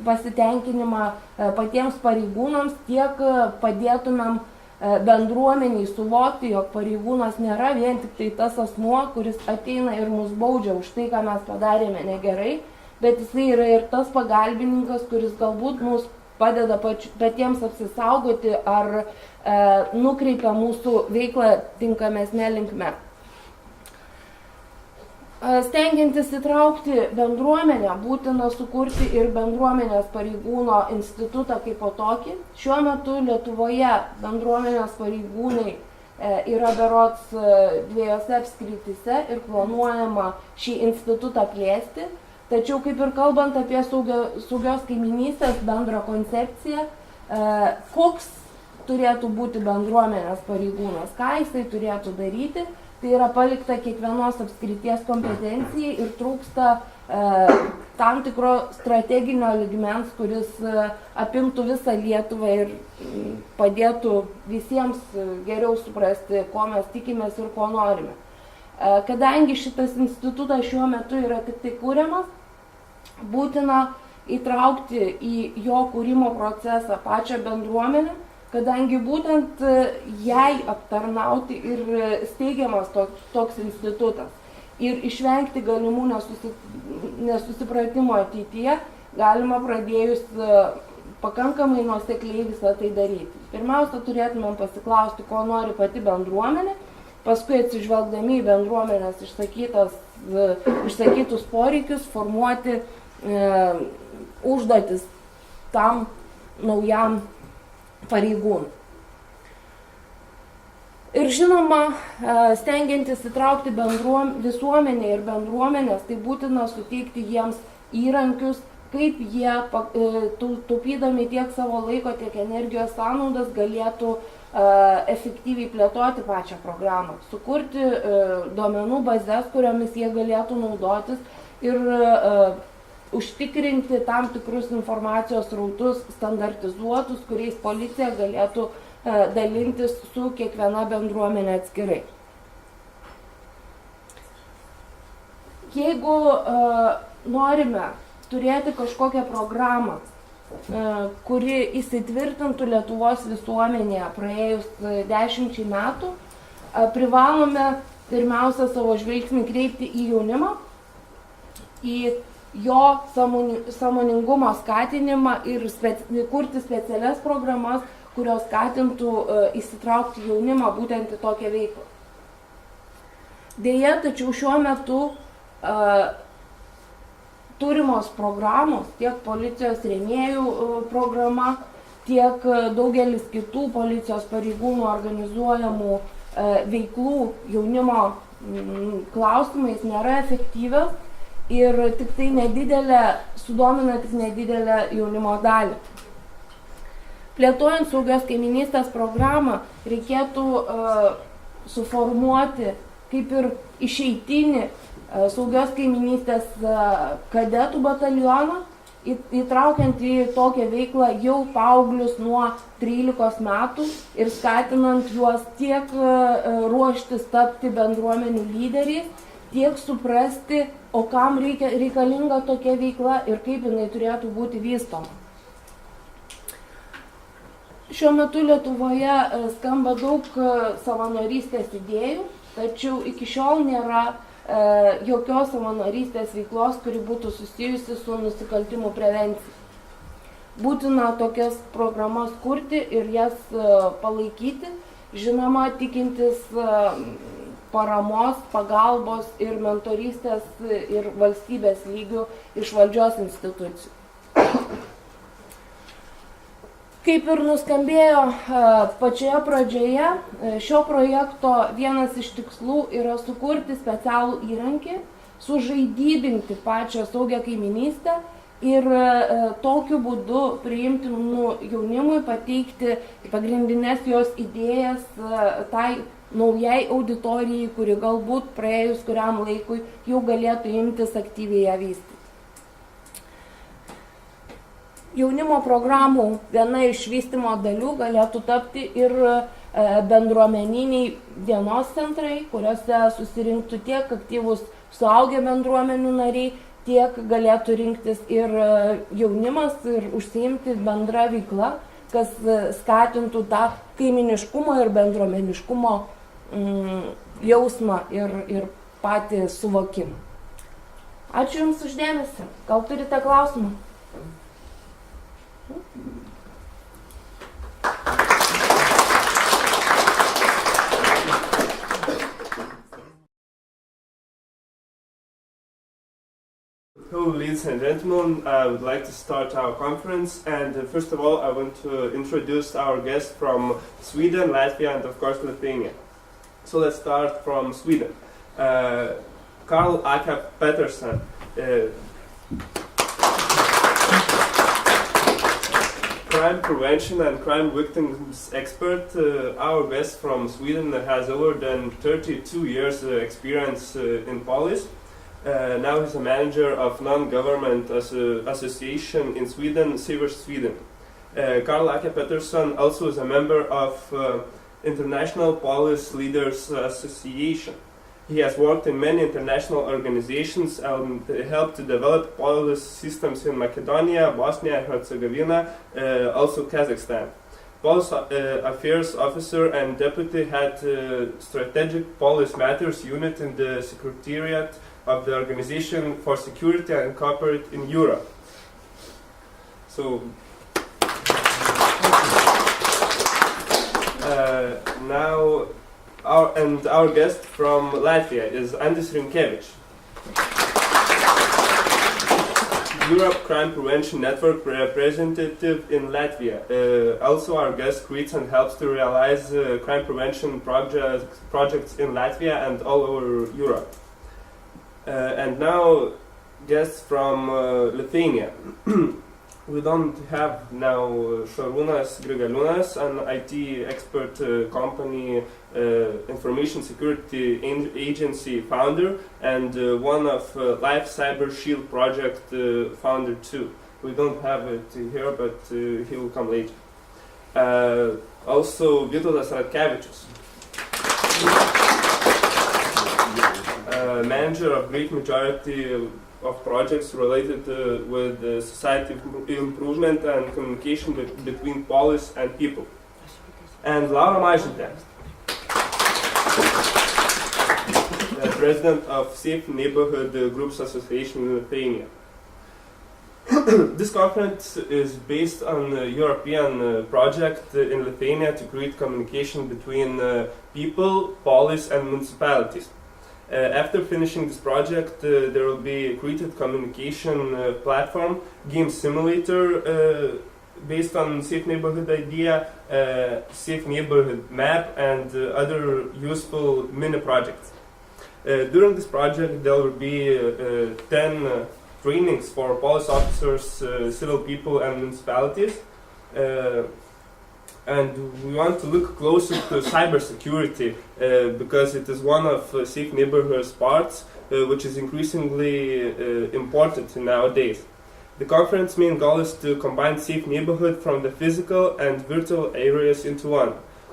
pasitenkinimą patiems pareigūnams, tiek padėtumėm bendruomeniai suvokti, jog pareigūnas nėra vien tik tai tas asmuo, kuris ateina ir mus baudžia už tai, ką mes padarėme negerai, bet jisai yra ir tas pagalbininkas, kuris galbūt mus padeda patiems apsisaugoti ar nukreipia mūsų veiklą tinkamesne linkme. Stengiantis įtraukti bendruomenę, būtina sukurti ir bendruomenės pareigūno institutą kaip po tokį. Šiuo metu Lietuvoje bendruomenės pareigūnai yra berods 2 apskrityse ir planuojama šį institutą plėsti. Tačiau kaip ir kalbant apie saugios kaimynystės bendrą koncepciją, koks turėtų būti bendruomenės pareigūnas, ką jisai turėtų daryti, tai yra palikta kiekvienos apskrities kompetencijai ir trūksta tam tikro strateginio lygmens, kuris apimtų visą Lietuvą ir padėtų visiems geriau suprasti, ko mes tikimės ir ko norime. Kadangi šitas institutas šiuo metu yra tik tai kūriamas, būtina įtraukti į jo kūrimo procesą pačią bendruomenę, kadangi būtent jai aptarnauti ir steigiamas toks institutas. Ir išvengti galimų nesusipratimo ateityje galima pradėjus pakankamai nuosekliai visą tai daryti. Pirmiausia, turėtumėm pasiklausti, ko nori pati bendruomenė, paskui atsižvelgdami į bendruomenės išsakytus poreikius, formuoti užduotis tam naujam pareigūnų. Ir žinoma, stengiantis įtraukti visuomenę ir bendruomenės, tai būtina suteikti jiems įrankius, kaip jie, taupydami tiek savo laiko, tiek energijos sąnaudas, galėtų efektyviai plėtoti pačią programą, sukurti duomenų bazes, kuriomis jie galėtų naudotis ir užtikrinti tam tikrus informacijos srautus standartizuotus, kuriais policija galėtų dalintis su kiekviena bendruomenė atskirai. Jeigu norime turėti kažkokią programą, kuri įsitvirtintų Lietuvos visuomenėje praėjus 10 metų, privalome pirmiausia savo žvilgsnį kreipti į jaunimą, į jo sąmoningumo skatinimą ir kurti specialias programas, kurios skatintų įsitraukti jaunimą būtent į tokią veiklą. Deja, tačiau šiuo metu turimos programos, tiek policijos rėmėjų programa, tiek daugelis kitų policijos pareigūnų organizuojamų veiklų jaunimo klausimais nėra efektyvios ir tik tai sudomina tik nedidelę jaunimo dalį. Plėtojant saugios kaimynystės programą, reikėtų suformuoti kaip ir išeitinį saugios kaimynystės kadetų batalioną, įtraukiant į tokią veiklą jau paauglius nuo 13 metų ir skatinant juos tiek ruoštis tapti bendruomenių lyderiais, tiek suprasti, o kam reikalinga tokia veikla ir kaip jinai turėtų būti vystoma. Šiuo metu Lietuvoje skamba daug savanorystės idėjų, tačiau iki šiol nėra jokios savanorystės veiklos, kuri būtų susijusi su nusikaltimų prevencija. Būtina tokias programas kurti ir jas palaikyti žinoma, tikintis paramos, pagalbos ir mentorystės ir valstybės lygių iš valdžios institucijų. Kaip ir nuskambėjo pačioje pradžioje, šio projekto vienas iš tikslų yra sukurti specialų įrankį, sužaidybinti pačią saugią kaiminystę ir tokiu būdu priimtinų jaunimui pateikti pagrindinės jos idėjas tai naujai auditorijai, kuri galbūt praėjus kuriam laikui jau galėtų imtis aktyviai ją vystyti. Jaunimo programų viena iš vystymo dalių galėtų tapti ir bendruomeniniai dienos centrai, kuriuose susirinktų tiek aktyvus suaugę bendruomenių nariai, tiek galėtų rinktis ir jaunimas ir užsiimti bendrą veiklą, kas skatintų tą kaiminiškumo ir bendruomeniškumo jausmą ir patį suvokimą. Ačiū Jums uždėmesi. Gal turite klausimą? Hello, ladies and gentlemen. I would like to start our conference, and first of all, I want to introduce our guests from Sweden, Latvia, and of course Lithuania. So let's start from Sweden. Karl Ake Pettersson. Crime prevention and crime victims expert. Our guest from Sweden has over than 32 years experience in police. Now he's a manager of non-government association in Sweden, Savers Sweden. Karl Ake Pettersson also is a member of International Police Leaders Association. He has worked in many international organizations and helped to develop police systems in Macedonia, Bosnia and Herzegovina, also Kazakhstan. Police Affairs Officer and Deputy Head Strategic Police Matters Unit in the Secretariat of the Organization for Security and Cooperation in Europe. So now our guest from Latvia is Andris Rinkevičs, Europe Crime Prevention Network representative in Latvia. Also our guest creates and helps to realize crime prevention projects in Latvia and all over Europe. And now guests from Lithuania. We don't have now Šarūnas Grigaliūnas, an IT expert company, information security agency founder, and one of Life Cyber Shield project founder too. We don't have it here, but he will come later. Also Vytautas Radkevičius, manager of great majority of projects related with society improvement and communication between police and people. And Laura Mažytė, president of Safe Neighborhood Groups Association in Lithuania. This conference is based on a European project in Lithuania to create communication between people, police and municipalities. After finishing this project, there will be a created communication platform, game simulator based on Safe Neighborhood idea, Safe Neighborhood map, and other useful mini projects. During this project, there will be 10 trainings for police officers, civil people, and municipalities. And we want to look closer to cybersecurity because it is one of Safe Neighborhood's parts, which is increasingly important nowadays. The conference main goal is to combine safe neighborhood from the physical and virtual areas into one.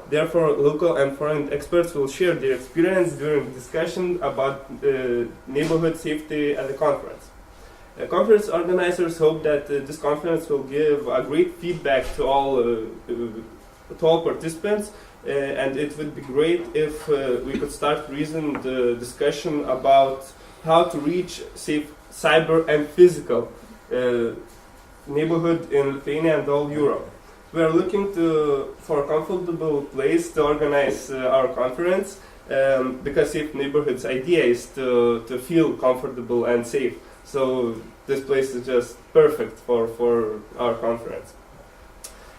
Therefore, local and foreign experts will share their experience during discussion about neighborhood safety at the conference. Conference organizers hope that this conference will give a great feedback to all participants, and it would be great if we could start raising the discussion about how to reach safe cyber and physical neighborhood in Lithuania and all Europe. we are looking for a comfortable place to organize our conference, because Safe Neighborhoods' idea is to feel comfortable and safe. So this place is just perfect for our conference.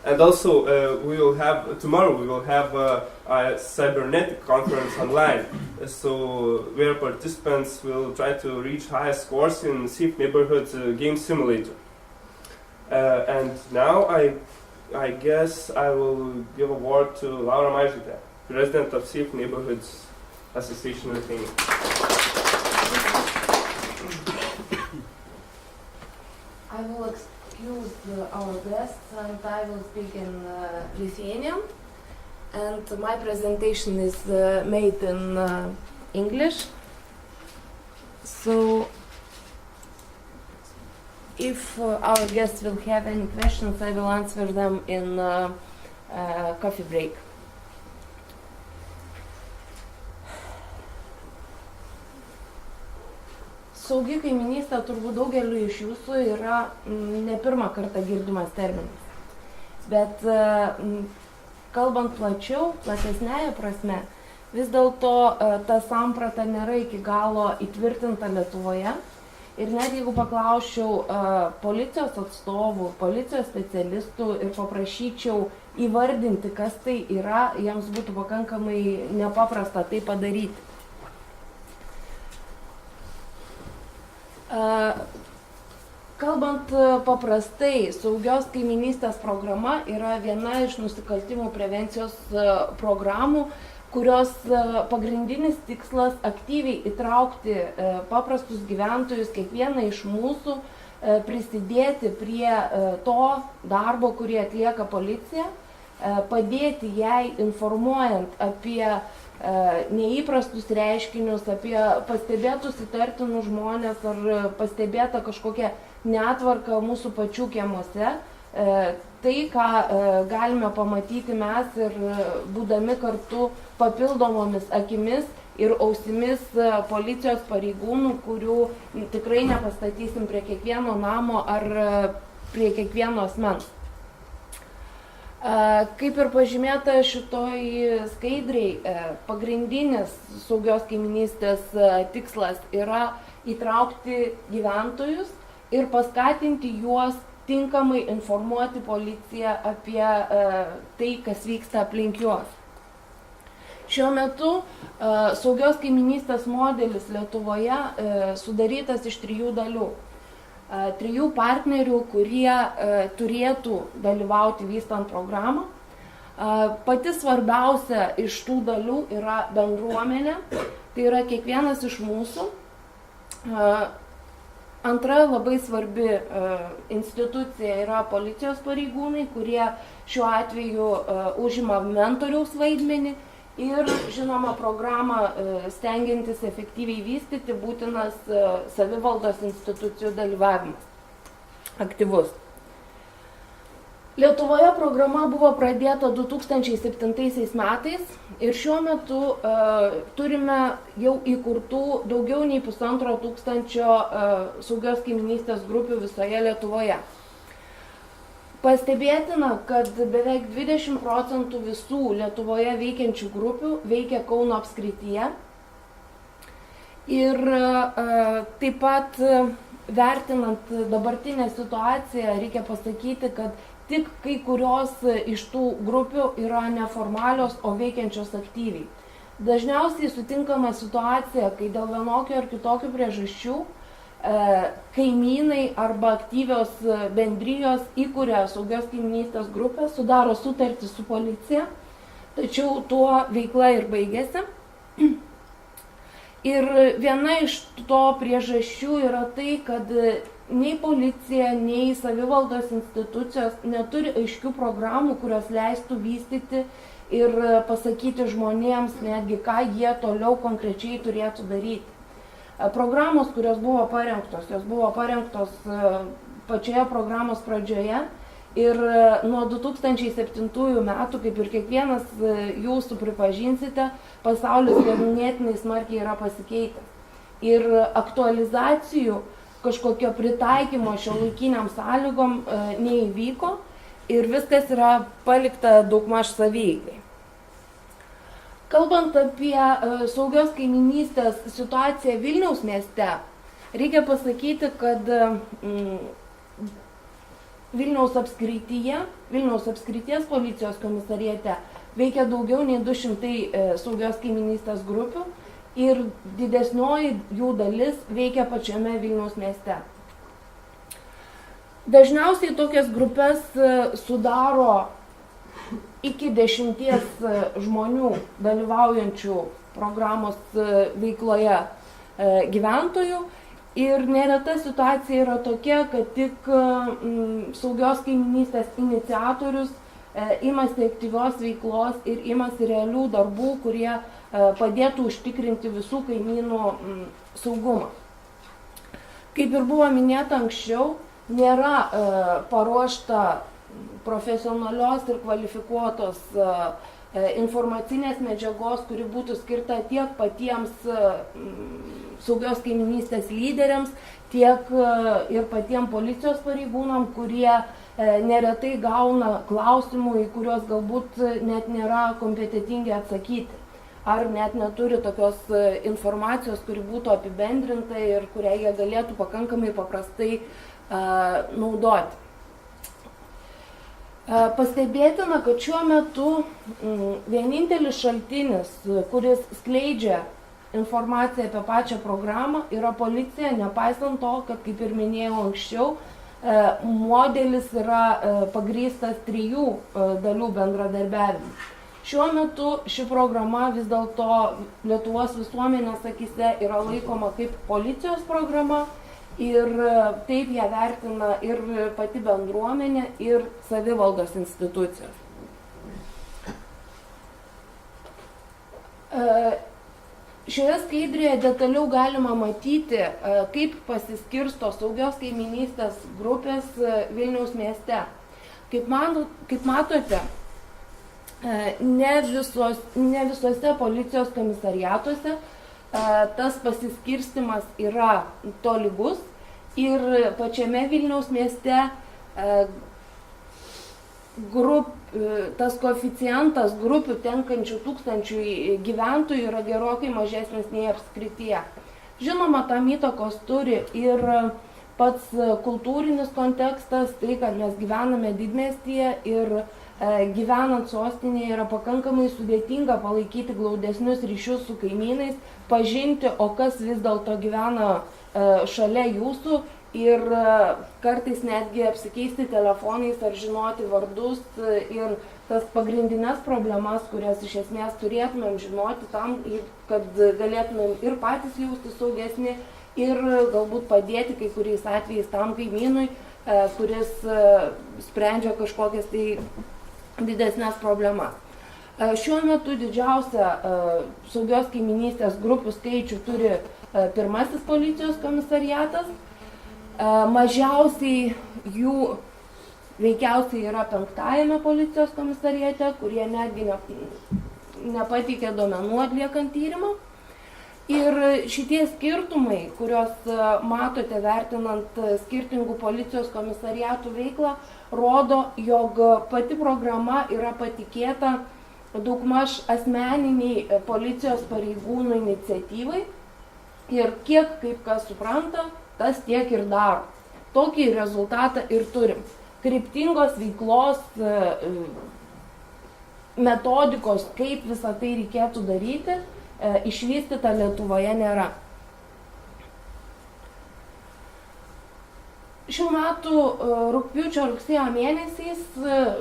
And also, tomorrow we will have a cybernetic conference online. So where participants will try to reach highest scores in Safe Neighborhoods game simulator. And now I guess I will give a word to Laura Mažytė, President of Safe Neighborhoods Association Lithuania. I will excuse our guests and I will speak in Lithuanian. And my presentation is made in English. So if our guests will have any questions, I will answer them in coffee break. Saugi kaiminystė turbūt daugeliu iš jūsų yra ne pirmą kartą girdimas terminas. Bet kalbant plačiau, platesnėje prasme, vis dėlto ta samprata nėra iki galo įtvirtinta Lietuvoje. Ir net jeigu paklausčiau policijos atstovų, policijos specialistų ir paprašyčiau įvardinti, kas tai yra, jiems būtų pakankamai nepaprasta tai padaryti. Kalbant paprastai, saugios kaiminystės programa yra viena iš nusikaltimų prevencijos programų, kurios pagrindinis tikslas aktyviai įtraukti paprastus gyventojus, kiekvieną iš mūsų, prisidėti prie to darbo, kurį atlieka policija, padėti jai informuojant apie neįprastus reiškinius, apie pastebėtus įtartinus žmonės ar pastebėtą kažkokią netvarką mūsų pačių kiemuose. Tai, ką galime pamatyti mes ir būdami kartu papildomomis akimis ir ausimis policijos pareigūnų, kurių tikrai nepastatysim prie kiekvieno namo ar prie kiekvieno asmens. Kaip ir pažymėta šitoj skaidriai, pagrindinis saugios kaiminystės tikslas yra įtraukti gyventojus ir paskatinti juos tinkamai informuoti policiją apie tai, kas vyksta aplink juos. Šiuo metu saugios kaiminystės modelis Lietuvoje sudarytas iš 3 dalių. 3 partnerių, kurie turėtų dalyvauti vystant programą. Pati svarbiausia iš tų dalių yra bendruomenė, tai yra kiekvienas iš mūsų. Antra labai svarbi institucija yra policijos pareigūnai, kurie šiuo atveju užima mentoriaus vaidmenį. Ir, žinoma, programą stengiantis efektyviai vystyti būtinas savivaldos institucijų dalyvavimas aktyvus. Lietuvoje programa buvo pradėta 2007 metais ir šiuo metu turime jau įkurtų daugiau nei 1500 saugios kaiminystės grupių visoje Lietuvoje. Pastebėtina, kad beveik 20% visų Lietuvoje veikiančių grupių veikia Kauno apskrityje. Ir taip pat vertinant dabartinę situaciją, reikia pasakyti, kad tik kai kurios iš tų grupių yra neformalios, o veikiančios aktyviai. Dažniausiai sutinkama situacija, kai dėl vienokio ar kitokių priežasčių kaimynai arba aktyvios bendrijos įkuria saugios kaiminystės grupę, sudaro sutartį su policija, tačiau tuo veikla ir baigėsi. Ir viena iš to priežasčių yra tai, kad nei policija, nei savivaldos institucijos neturi aiškių programų, kurios leistų vystyti ir pasakyti žmonėms netgi, ką jie toliau konkrečiai turėtų daryti. Programos, kurios buvo parengtos, jos buvo parengtos pačioje programos pradžioje ir nuo 2007 metų, kaip ir kiekvienas jūsų pripažinsite, pasaulis ganėtinai smarkiai yra pasikeitęs. Ir aktualizacijų kažkokio pritaikymo šiuolaikiniam sąlygom neįvyko ir viskas yra palikta daugmaž savieigai. Kalbant apie saugios kaiminystės situaciją Vilniaus mieste, reikia pasakyti, kad Vilniaus apskrities policijos komisariate veikia daugiau nei 200 saugios kaiminystės grupių ir didesnioji jų dalis veikia pačiame Vilniaus mieste. Dažniausiai tokias grupės sudaro iki 10 žmonių dalyvaujančių programos veikloje gyventojų ir nereta situacija yra tokia, kad tik saugios kaiminystės iniciatorius imasi aktyvios veiklos ir imasi realių darbų, kurie padėtų užtikrinti visų kaimynų saugumą. Kaip ir buvo minėta anksčiau, nėra paruošta profesionalios ir kvalifikuotos informacinės medžiagos, kuri būtų skirta tiek patiems saugios kaiminystės lyderiams, tiek ir patiems policijos pareigūnam, kurie neretai gauna klausimų, į kuriuos galbūt net nėra kompetitingi atsakyti. Ar net neturi tokios informacijos, kuri būtų apibendrinta ir kurią jie galėtų pakankamai paprastai naudoti. Pastebėtina, kad šiuo metu vienintelis šaltinis, kuris skleidžia informaciją apie pačią programą, yra policija, nepaisant to, kad, kaip ir minėjau anksčiau, modelis yra pagrįstas 3 dalių bendradarbiavimu. Šiuo metu ši programa vis dėlto Lietuvos visuomenės akyse yra laikoma kaip policijos programa, ir taip ją vertina ir pati bendruomenė, ir savivaldos institucijos. Šioje skaidrėje detaliau galima matyti, kaip pasiskirsto saugios kaiminystės grupės Vilniaus mieste. Kaip matote, ne visose policijos komisariatuose tas pasiskirstimas yra tolygus ir pačiame Vilniaus mieste tas koeficientas grupių tenkančių 1000 gyventojų yra gerokai mažesnis nei apskrityje. Žinoma, tam įtakos turi ir pats kultūrinis kontekstas, tai, kad mes gyvename didmiestyje ir gyvenant sostinėje yra pakankamai sudėtinga palaikyti glaudesnius ryšius su kaimynais, pažinti, o kas vis dėlto gyvena šalia jūsų ir kartais netgi apsikeisti telefonais ar žinoti vardus ir tas pagrindinės problemas, kurias iš esmės turėtumėm žinoti tam, kad galėtumėm ir patys jaustis saugesni ir galbūt padėti kai kuriais atvejais tam kaimynui, kuris sprendžia kažkokias tai didesnės problemas. Šiuo metu didžiausią saugios kaiminystės grupių skaičių turi pirmasis policijos komisariatas. Mažiausiai jų veikiausiai yra 5-ajame policijos komisariate, kurie netgi nepateikė duomenų atliekant tyrimą. Ir šitie skirtumai, kuriuos matote vertinant skirtingų policijos komisariatų veiklą, rodo, jog pati programa yra patikėta daugmaž asmeniniai policijos pareigūnų iniciatyvai ir kiek kaip kas supranta, tas tiek ir daro. Tokį rezultatą ir turim. Kryptingos veiklos metodikos, kaip visą tai reikėtų daryti, išvystyta Lietuvoje nėra. Šių metų rugpjūčio-rugsėjo mėnesiais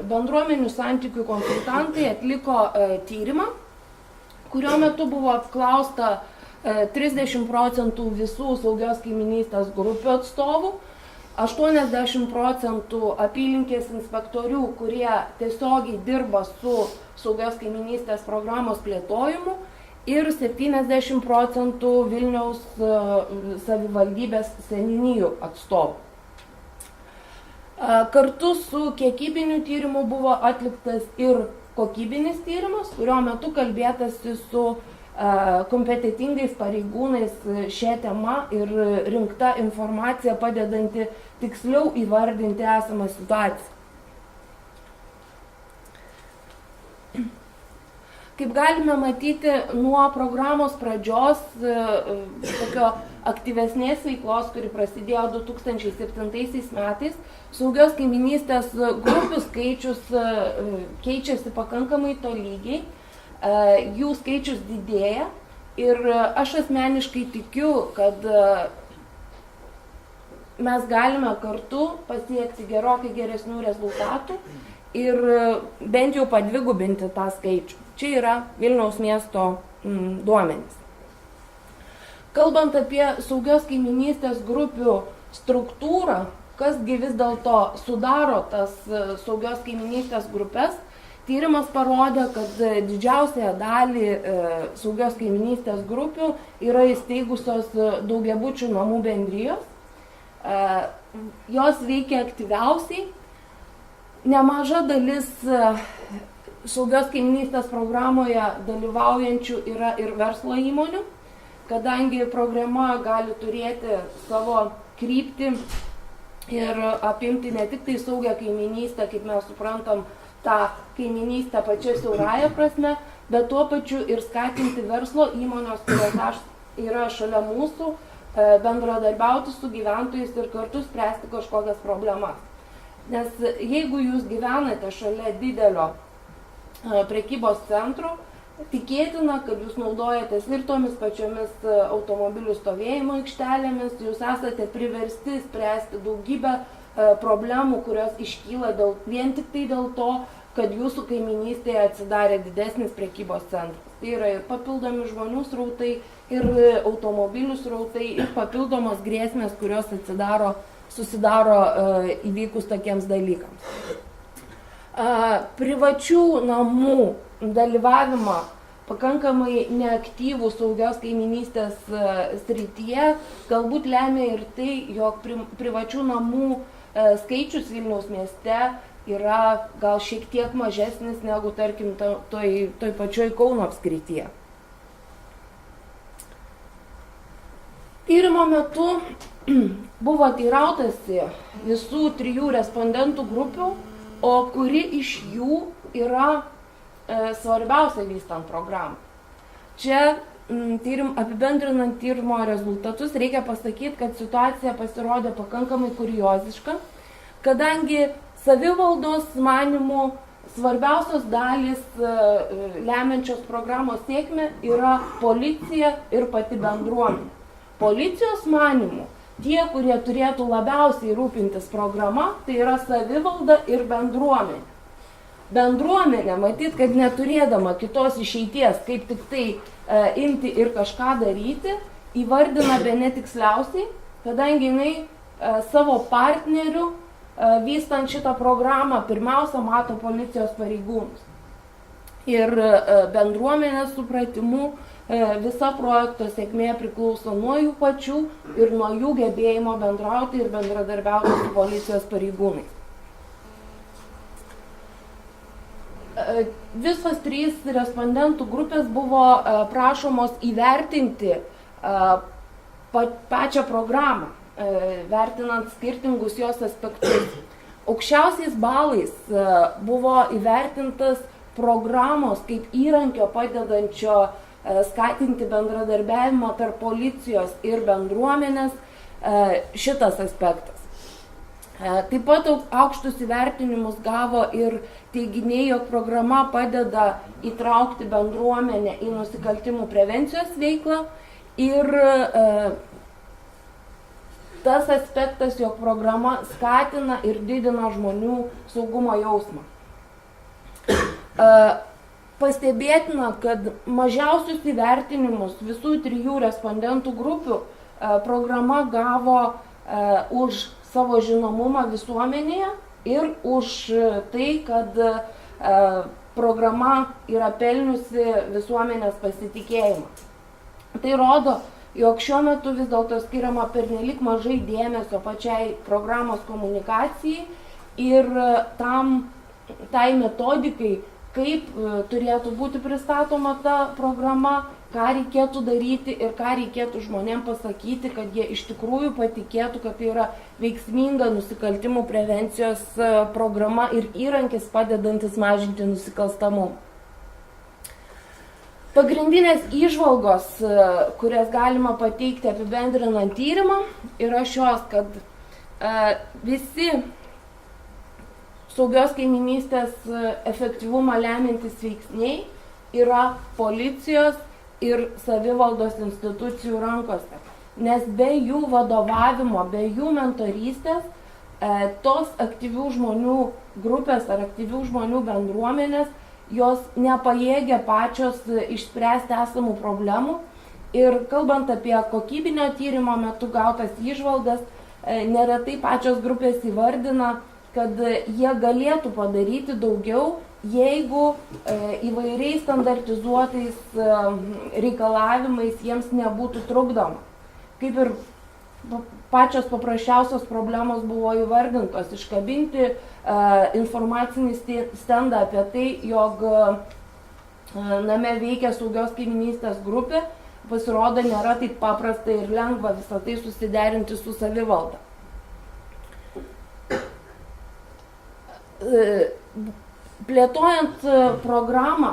bendruomenių santykių konsultantai atliko tyrimą, kurio metu buvo apklausta 30% visų saugios kaiminystės grupių atstovų, 80% apylinkės inspektorių, kurie tiesiogiai dirba su saugios kaiminystės programos plėtojimu ir 70% Vilniaus savivaldybės seniūnijų atstovų. Kartu su kiekybiniu tyrimu buvo atliktas ir kokybinis tyrimas, kurio metu kalbėtasi su kompetitingais pareigūnais šią temą ir rinkta informacija padedanti tiksliau įvardinti esamą situaciją. Kaip galime matyti, nuo programos pradžios tokio aktyvesnės veiklos, kuri prasidėjo 2007 metais, saugios kaiminystės grupių skaičius keičiasi pakankamai tolygiai, jų skaičius didėja ir aš asmeniškai tikiu, kad mes galime kartu pasiekti gerokai geresnių rezultatų ir bent jau padvigubinti tą skaičių. Čia yra Vilniaus miesto duomenys. Kalbant apie saugios kaiminystės grupių struktūrą, kasgi vis dėlto sudaro tas saugios kaiminystės grupės, tyrimas parodė, kad didžiausią dalį saugios kaiminystės grupių yra įsteigusios daugiabučių namų bendrijos. Jos veikia aktyviausiai. Nemaža dalis saugios kaiminystės programoje dalyvaujančių yra ir verslo įmonių, kadangi programa gali turėti savo kryptį ir apimti ne tik tai saugią kaiminystę, kaip mes suprantam, tą kaiminystę pačia siaurąja prasme, bet tuo pačiu ir skatinti verslo įmonės, kurios yra šalia mūsų, bendradarbiauti su gyventojais ir kartu spręsti kažkokias problemas. Nes jeigu jūs gyvenate šalia didelio prekybos centro, tikėtina, kad jūs naudojatės ir tomis pačiomis automobilių stovėjimo aikštelėmis, jūs esate priversti spręsti daugybę problemų, kurios iškyla vien tik tai dėl to, kad jūsų kaiminystėje atsidarė didesnis prekybos centras. Tai yra ir papildomi žmonių srautai, ir automobilių srautai, ir papildomos grėsmės, kurios susidaro įvykus tokiems dalykams. Privačių namų dalyvavimą pakankamai neaktyvų saugios kaiminystės srityje galbūt lemia ir tai, jog privačių namų skaičius Vilniaus mieste yra gal šiek tiek mažesnis negu, tarkim, toj pačioj Kauno apskrityje. Tyrimo metu buvo teirautasi visų 3 respondentų grupių, o kuri iš jų yra svarbiausia vystant programą. Čia apibendrinant tyrimo rezultatus reikia pasakyti, kad situacija pasirodė pakankamai kurioziška, kadangi savivaldos manymų svarbiausios dalys lemiančios programos sėkmę yra policija ir pati bendruomenė. Policijos manymų tie, kurie turėtų labiausiai rūpintis programa, tai yra savivalda ir bendruomenė. Bendruomenė, matyt, kad neturėdama kitos išeities, kaip tik tai imti ir kažką daryti, įvardina bene tiksliausiai, kadangi jinai savo partnerių vystant šitą programą pirmiausia mato policijos pareigūnus. Ir bendruomenės supratimu visa projekto sėkmė priklauso nuo jų pačių ir nuo jų gebėjimo bendrauti ir bendradarbiauti su policijos pareigūnais. Visos 3 respondentų grupės buvo prašomos įvertinti pačią programą, vertinant skirtingus jos aspektus. Aukščiausiais balais buvo įvertintas programos kaip įrankio padedančio skatinti bendradarbiavimą tarp policijos ir bendruomenės šitas aspektas. Taip pat aukštus įvertinimus gavo ir teiginiai, jog programa padeda įtraukti bendruomenę į nusikaltimų prevencijos veiklą ir tas aspektas, jog programa skatina ir didina žmonių saugumo jausmą. Pastebėtina, kad mažiausius įvertinimus visų 3 respondentų grupių programa gavo už savo žinomumą visuomenėje ir už tai, kad programa yra pelniusi visuomenės pasitikėjimą. Tai rodo, jog šiuo metu vis dėlto skiriama pernelyg mažai dėmesio pačiai programos komunikacijai ir tai metodikai, kaip turėtų būti pristatoma ta programa, ką reikėtų daryti ir ką reikėtų žmonėm pasakyti, kad jie iš tikrųjų patikėtų, kad tai yra veiksminga nusikaltimų prevencijos programa ir įrankis padedantis mažinti nusikalstamumą. Pagrindinės įžvalgos, kurias galima pateikti apibendrinant tyrimą, yra šios, kad visi saugios kaiminystės efektyvumą lemiantys veiksniai yra policijos ir savivaldos institucijų rankose. Nes be jų vadovavimo, be jų mentorystės, tos aktyvių žmonių grupės ar aktyvių žmonių bendruomenės, jos nepajėgia pačios išspręsti esamų problemų. Ir kalbant apie kokybinio tyrimo metu gautas įžvalgas, neretai pačios grupės įvardina, kad jie galėtų padaryti daugiau, jeigu įvairiais standartizuotais reikalavimais jiems nebūtų trukdoma. Kaip ir pačios paprasčiausios problemos buvo įvardintos, iškabinti informacinį stendą apie tai, jog name veikia saugios kaiminystės grupė, pasirodo nėra taip paprasta ir lengva visą tai susiderinti su savivalda. Plėtojant programą,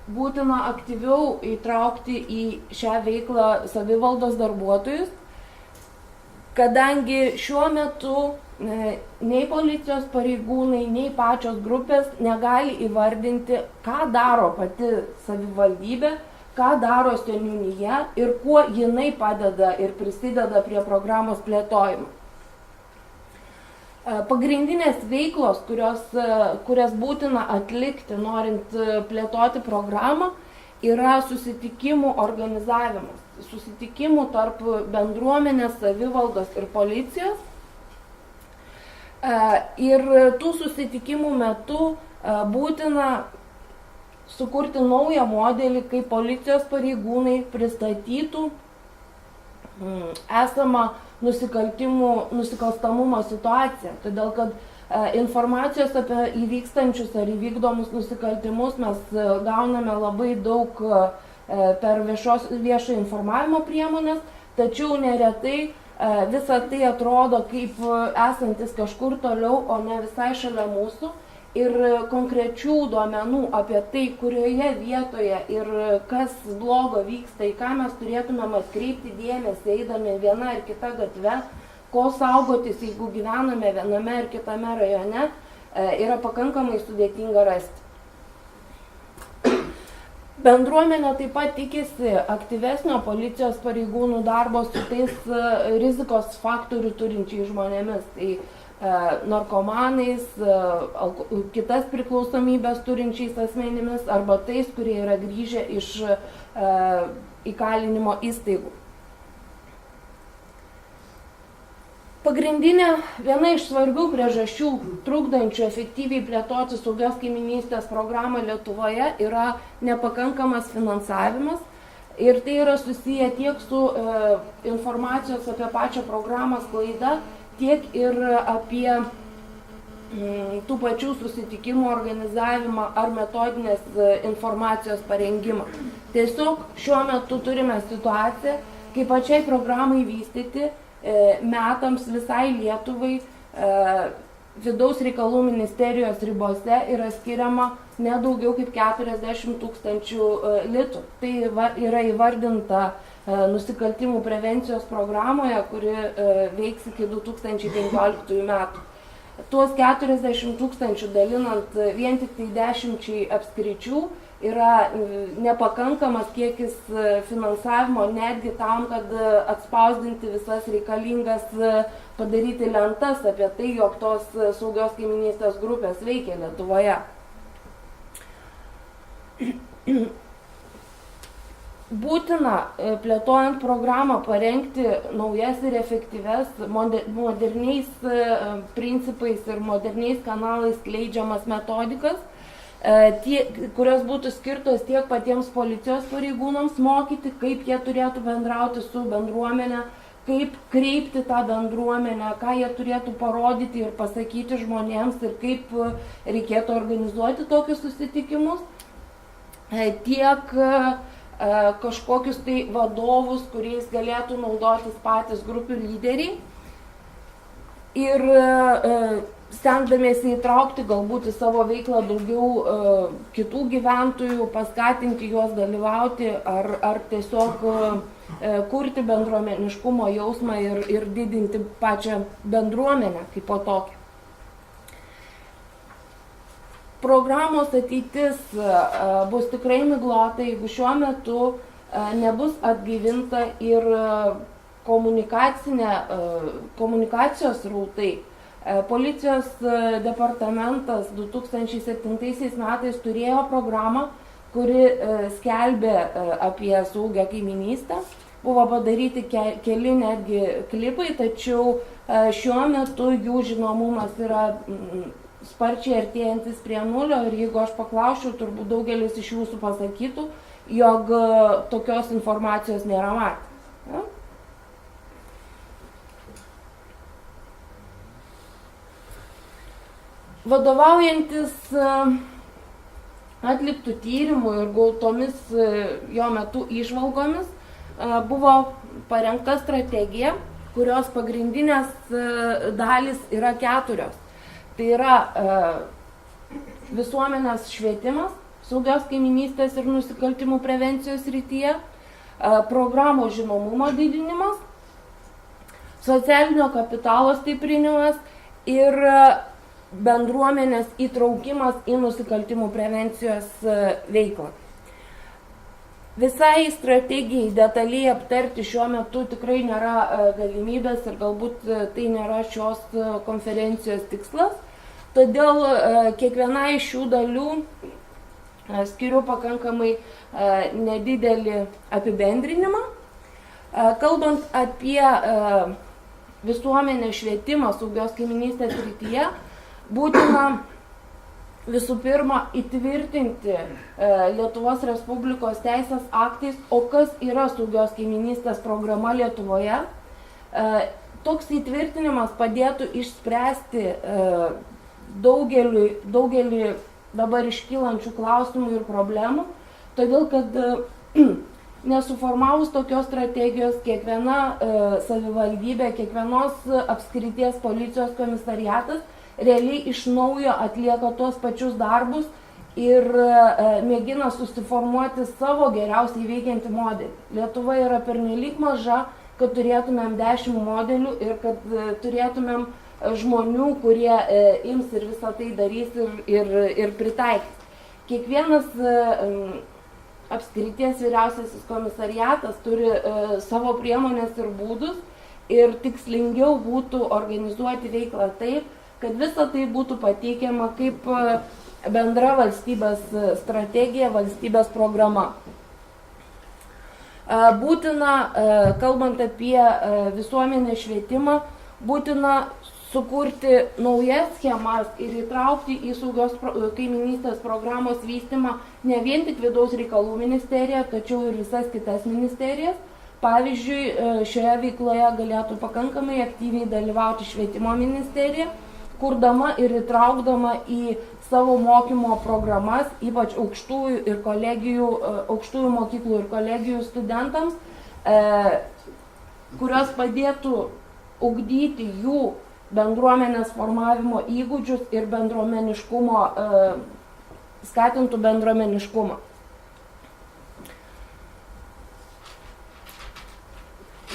būtina aktyviau įtraukti į šią veiklą savivaldos darbuotojus, kadangi šiuo metu nei policijos pareigūnai, nei pačios grupės negali įvardinti, ką daro pati savivaldybė, ką daro seniūnija ir kuo jinai padeda ir prisideda prie programos plėtojimo. Pagrindinės veiklos, kurias būtina atlikti, norint plėtoti programą, yra susitikimų organizavimas. Susitikimų tarp bendruomenės, savivaldos ir policijos. Ir tų susitikimų metu būtina sukurti naują modelį, kaip policijos pareigūnai pristatytų esamą nusikalstamumo situaciją. Todėl, kad informacijos apie įvykstančius ar įvykdomus nusikaltimus mes gauname labai daug per viešo informavimo priemonės, tačiau neretai visa tai atrodo kaip esantis kažkur toliau, o ne visai šalia mūsų. Ir konkrečių duomenų apie tai, kurioje vietoje ir kas blogo vyksta, į ką mes turėtumėm atkreipti dėmesį, eidami viena ar kita gatve, ko saugotis, jeigu gyvename viename ar kitame rajone, yra pakankamai sudėtinga rasti. Bendruomenė taip pat tikisi aktyvesnio policijos pareigūnų darbo su tais rizikos faktorių turinčiais žmonėmis. Tai narkomanais, kitas priklausomybės turinčiais asmenimis arba tais, kurie yra grįžę iš įkalinimo įstaigų. Pagrindinė viena iš svarbių priežasčių trukdančių efektyviai plėtoti saugios kaiminystės programą Lietuvoje yra nepakankamas finansavimas. Ir tai yra susiję tiek su informacijos apie pačią programą sklaida, tiek ir apie tų pačių susitikimų organizavimą ar metodinės informacijos parengimą. Tiesiog šiuo metu turime situaciją, kai pačiai programai vystyti metams visai Lietuvai vidaus reikalų ministerijos ribose yra skiriama nedaugiau kaip 40 000 litų. Tai yra įvardinta nusikaltimų prevencijos programoje, kuri veiks iki 2015 metų. Tuos 40 000 dalinant vien tik tai 10 apskričių yra nepakankamas kiekis finansavimo netgi tam, kad atspausdinti visas reikalingas padaryti lentas apie tai, jog tos saugios kaiminystės grupės veikia Lietuvoje. Būtina plėtojant programą parengti naujas ir efektyves moderniais principais ir moderniais kanalais skleidžiamas metodikas, kurios būtų skirtos tiek patiems policijos pareigūnams mokyti, kaip jie turėtų bendrauti su bendruomenė, kaip kreipti tą bendruomenę, ką jie turėtų parodyti ir pasakyti žmonėms ir kaip reikėtų organizuoti tokius susitikimus, tiek kažkokius tai vadovus, kuriais galėtų naudotis patys grupių lyderiai. Ir stengdamiesi įtraukti galbūt į savo veiklą daugiau kitų gyventojų, paskatinti juos dalyvauti ar tiesiog kurti bendruomeniškumo jausmą ir didinti pačią bendruomenę kaip po tokią. Programos ateitis bus tikrai miglota, jeigu šiuo metu nebus atgaivinta ir komunikacijos rautai. Policijos departamentas 2007 metais turėjo programą, kuri skelbė apie saugią kaiminystę. Buvo padaryti keli netgi klipai, tačiau šiuo metu jų žinomumas yra sparčiai artėjantis prie nulio ir jeigu aš paklausčiau, turbūt daugelis iš jūsų pasakytų, jog tokios informacijos nėra matę. Ja? Vadovaujantis atliktų tyrimų ir gautomis jo metu įžvalgomis buvo parengta strategija, kurios pagrindinės dalys yra 4. Tai yra visuomenės švietimas, saugios kaiminystės ir nusikaltimų prevencijos srityje, programos žinomumo didinimas, socialinio kapitalo stiprinimas ir bendruomenės įtraukimas į nusikaltimų prevencijos veiklą. Visai strategijai detaliai aptarti šiuo metu tikrai nėra galimybės ir galbūt tai nėra šios konferencijos tikslas. Todėl kiekviena iš šių dalių skiriu pakankamai nedidelį apibendrinimą. Kalbant apie visuomenės švietimą saugios kaiminystės srityje, būtina visų pirma įtvirtinti Lietuvos Respublikos teisės aktais, o kas yra saugios kaiminystės programa Lietuvoje. Toks įtvirtinimas padėtų išspręsti daugelį dabar iškylančių klausimų ir problemų, todėl kad nesuformavus tokios strategijos kiekviena savivaldybė, kiekvienos apskrities policijos komisariatas realiai iš naujo atlieka tuos pačius darbus ir mėgina susiformuoti savo geriausiai veikiantį modelį. Lietuva yra pernelyg maža, kad turėtumėm 10 modelių ir kad turėtumėm žmonių, kurie ims ir visą tai darys ir pritaikys. Kiekvienas apskrities vyriausiasis komisariatas turi savo priemonės ir būdus ir tikslingiau būtų organizuoti veiklą taip, kad visa tai būtų pateikiama kaip bendra valstybės strategija, valstybės programa. Būtina, kalbant apie visuomenės švietimą, būtina sukurti naujas schemas ir įtraukti į saugios kaiminystės programos vystymą ne vien tik vidaus reikalų ministeriją, tačiau ir visas kitas ministerijas. Pavyzdžiui, šioje veikloje galėtų pakankamai aktyviai dalyvauti švietimo ministerija, kurdama ir įtraukdama į savo mokymo programas, ypač aukštųjų mokyklų ir kolegijų studentams, kurios padėtų ugdyti jų bendruomenės formavimo įgūdžius ir bendruomeniškumo, skatintų bendruomeniškumą.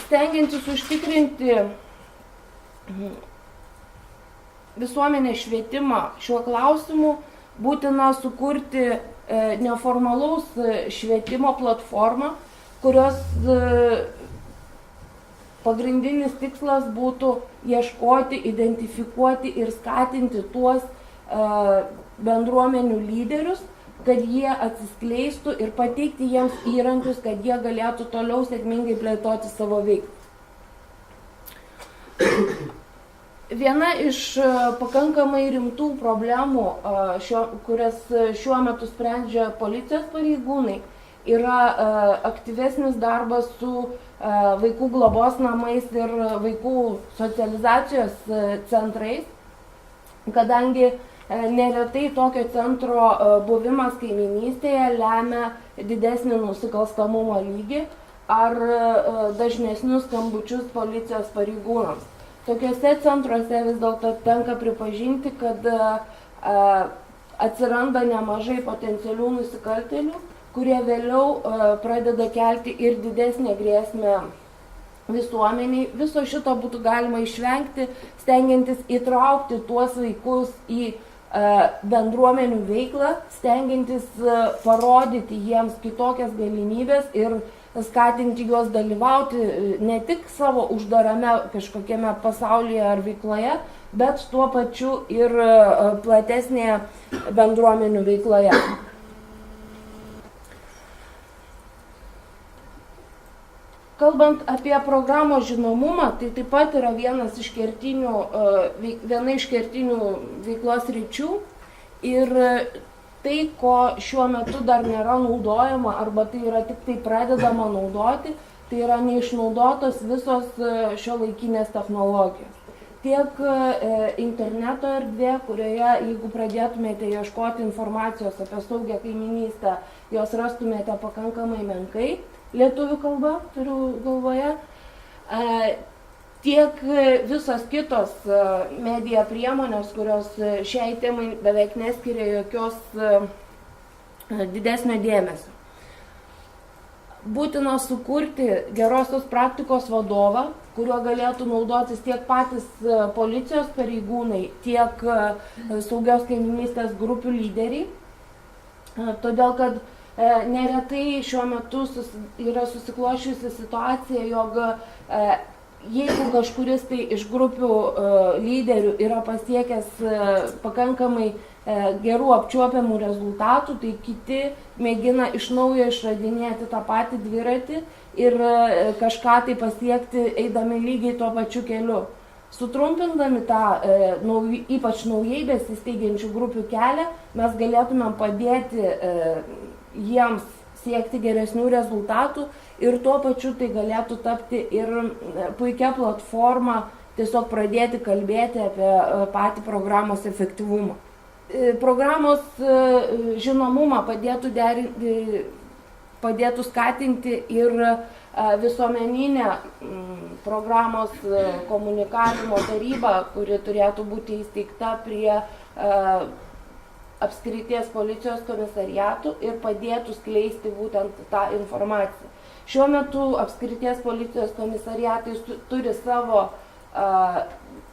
Stengiantis užtikrinti visuomenės švietimą šiuo klausimu, būtina sukurti neformalaus švietimo platformą, kurios pagrindinis tikslas būtų ieškoti, identifikuoti ir skatinti tuos bendruomenių lyderius, kad jie atsiskleistų ir pateikti jiems įrankius, kad jie galėtų toliau sėkmingai plėtoti savo veiklą. Viena iš pakankamai rimtų problemų, kurias šiuo metu sprendžia policijos pareigūnai, yra aktyvesnis darbas su vaikų globos namais ir vaikų socializacijos centrais, kadangi neretai tokio centro buvimas kaiminystėje lemia didesnį nusikalstamumo lygį ar dažnesnius skambučius policijos pareigūnams. tokiuose centruose vis dėlto tenka pripažinti, kad atsiranda nemažai potencialių nusikaltėlių, kurie vėliau pradeda kelti ir didesnę grėsmę visuomeniai. Viso šito būtų galima išvengti, stengiantis įtraukti tuos vaikus į bendruomenių veiklą, stengiantis parodyti jiems kitokias galimybės ir skatinti juos dalyvauti ne tik savo uždarame kažkokiame pasaulyje ar veikloje, bet tuo pačiu ir platesnėje bendruomenių veikloje. Kalbant apie programos žinomumą, tai taip pat yra viena iš kertinių veiklos ryčių ir tai, ko šiuo metu dar nėra naudojama arba tai yra tik tai pradedama naudoti, tai yra neišnaudotos visos šiuolaikinės technologijos. Tiek interneto erdvė, kurioje, jeigu pradėtumėte ieškoti informacijos apie saugią kaimynystę, jos rastumėte pakankamai menkai, lietuvių kalba, turiu galvoje, tiek visos kitos medija priemonės, kurios šiai temai beveik neskiria jokios didesnio dėmesio. Būtina sukurti gerosios praktikos vadovą, kuriuo galėtų naudotis tiek patys policijos pareigūnai, tiek saugios kaimynystės grupių lyderiai, todėl kad neretai šiuo metu yra susiklošiusi situacija, jog jeigu kažkuris tai iš grupių lyderių yra pasiekęs pakankamai gerų apčiuopiamų rezultatų, tai kiti mėgina iš naujo išradinėti tą patį dviratį ir kažką tai pasiekti eidami lygiai tuo pačiu keliu. Sutrumpindami tą ypač naujai besisteigiančių grupių kelią, mes galėtumėm padėti jiems siekti geresnių rezultatų ir tuo pačiu tai galėtų tapti ir puikia platforma tiesiog pradėti kalbėti apie patį programos efektyvumą. Programos žinomumą padėtų skatinti ir visuomeninė programos komunikavimo taryba, kuri turėtų būti įsteigta prie apskrities policijos komisariatų ir padėtų skleisti būtent tą informaciją. Šiuo metu apskrities policijos komisariatai turi savo